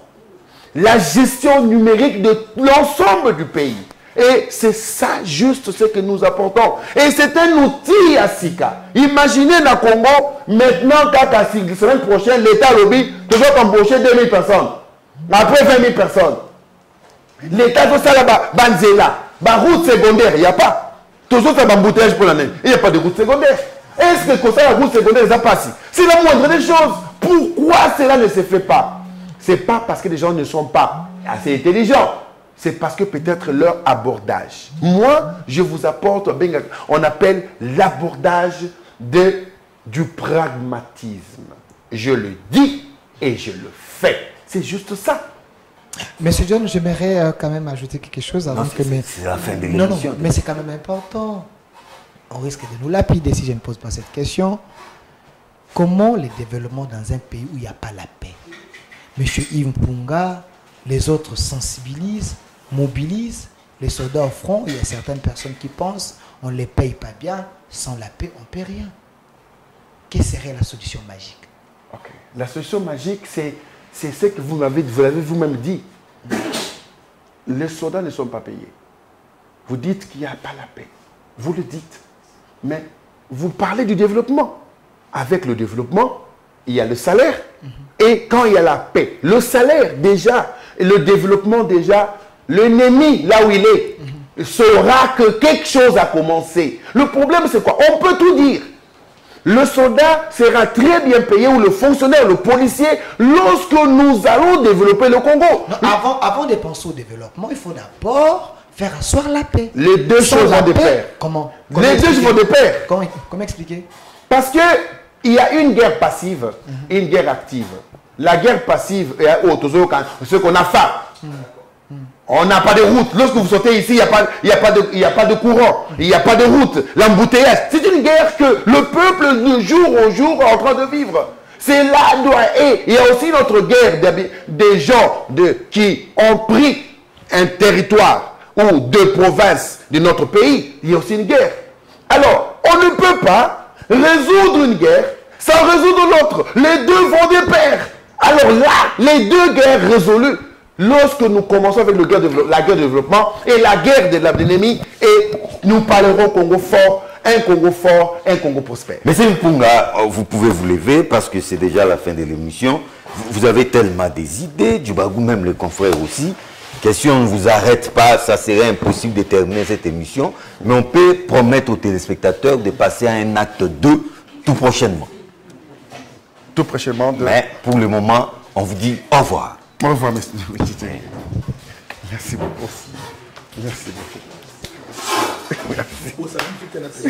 la gestion numérique de l'ensemble du pays. Et c'est ça juste ce que nous apportons. Et c'est un outil à Sika. Imaginez dans le Congo, maintenant, la semaine prochaine, l'État lobby toujours embaucher 2000 personnes. Après 20 000 personnes. L'État doit faire là-bas, Banzela, route secondaire, il n'y a pas. Toujours ça embouteillage pour l'année. Il n'y a pas de route secondaire. Est-ce que comme ça, la route secondaire, ça passe? C'est la moindre des choses. Pourquoi cela ne se fait pas? Ce n'est pas parce que les gens ne sont pas assez intelligents. C'est parce que peut-être leur abordage. Moi, je vous apporte, on appelle l'abordage du pragmatisme. Je le dis et je le fais. C'est juste ça. Monsieur John, j'aimerais quand même ajouter quelque chose avant que... C'est la fin de l'émission. Non, mais c'est quand même important. On risque de nous lapider si je ne pose pas cette question. Comment le développement dans un pays où il n'y a pas la paix? Monsieur Yves Punga, les autres sensibilisent, mobilisent, les soldats au front. Il y a certaines personnes qui pensent on ne les paye pas bien, sans la paix on ne paie rien. Quelle serait la solution magique? Okay. La solution magique, c'est ce que vous l'avez vous-même dit. Les soldats ne sont pas payés. Vous dites qu'il n'y a pas la paix. Vous le dites. Mais vous parlez du développement. Avec le développement, il y a le salaire. Et quand il y a la paix, le salaire déjà, le développement déjà, l'ennemi, là où il est, saura que quelque chose a commencé. Le problème, c'est quoi? On peut tout dire. Le soldat sera très bien payé, ou le fonctionnaire, le policier, lorsque nous allons développer le Congo. Non, avant de penser au développement, il faut d'abord faire asseoir la paix. Les deux choses vont de pair. Comment? Les deux vont de pair. Comment expliquer? Parce qu'il y a une guerre passive et une guerre active. La guerre passive est ce qu'on a fait. On n'a pas de route. Lorsque vous sortez ici, il n'y a pas de courant. Il n'y a pas de route. L'embouteillage. C'est une guerre que le peuple, de jour au jour, est en train de vivre. C'est là. Et il y a aussi notre guerre des gens qui ont pris un territoire ou deux provinces de notre pays. Il y a aussi une guerre. Alors, on ne peut pas résoudre une guerre sans résoudre l'autre. Les deux vont de pair. Alors là, les deux guerres résolues lorsque nous commençons avec la guerre de développement et la guerre de l'ennemi, et nous parlerons Congo fort, un Congo prospère. Monsieur Mpunga, vous pouvez vous lever parce que c'est déjà la fin de l'émission. Vous avez tellement des idées, du bagou même les confrères aussi. Question, on ne vous arrête pas, ça serait impossible de terminer cette émission. Mais on peut promettre aux téléspectateurs de passer à un acte 2 tout prochainement. Tout prochainement. Mais pour le moment, on vous dit au revoir. Au revoir, monsieur. Merci beaucoup. Merci beaucoup. Merci.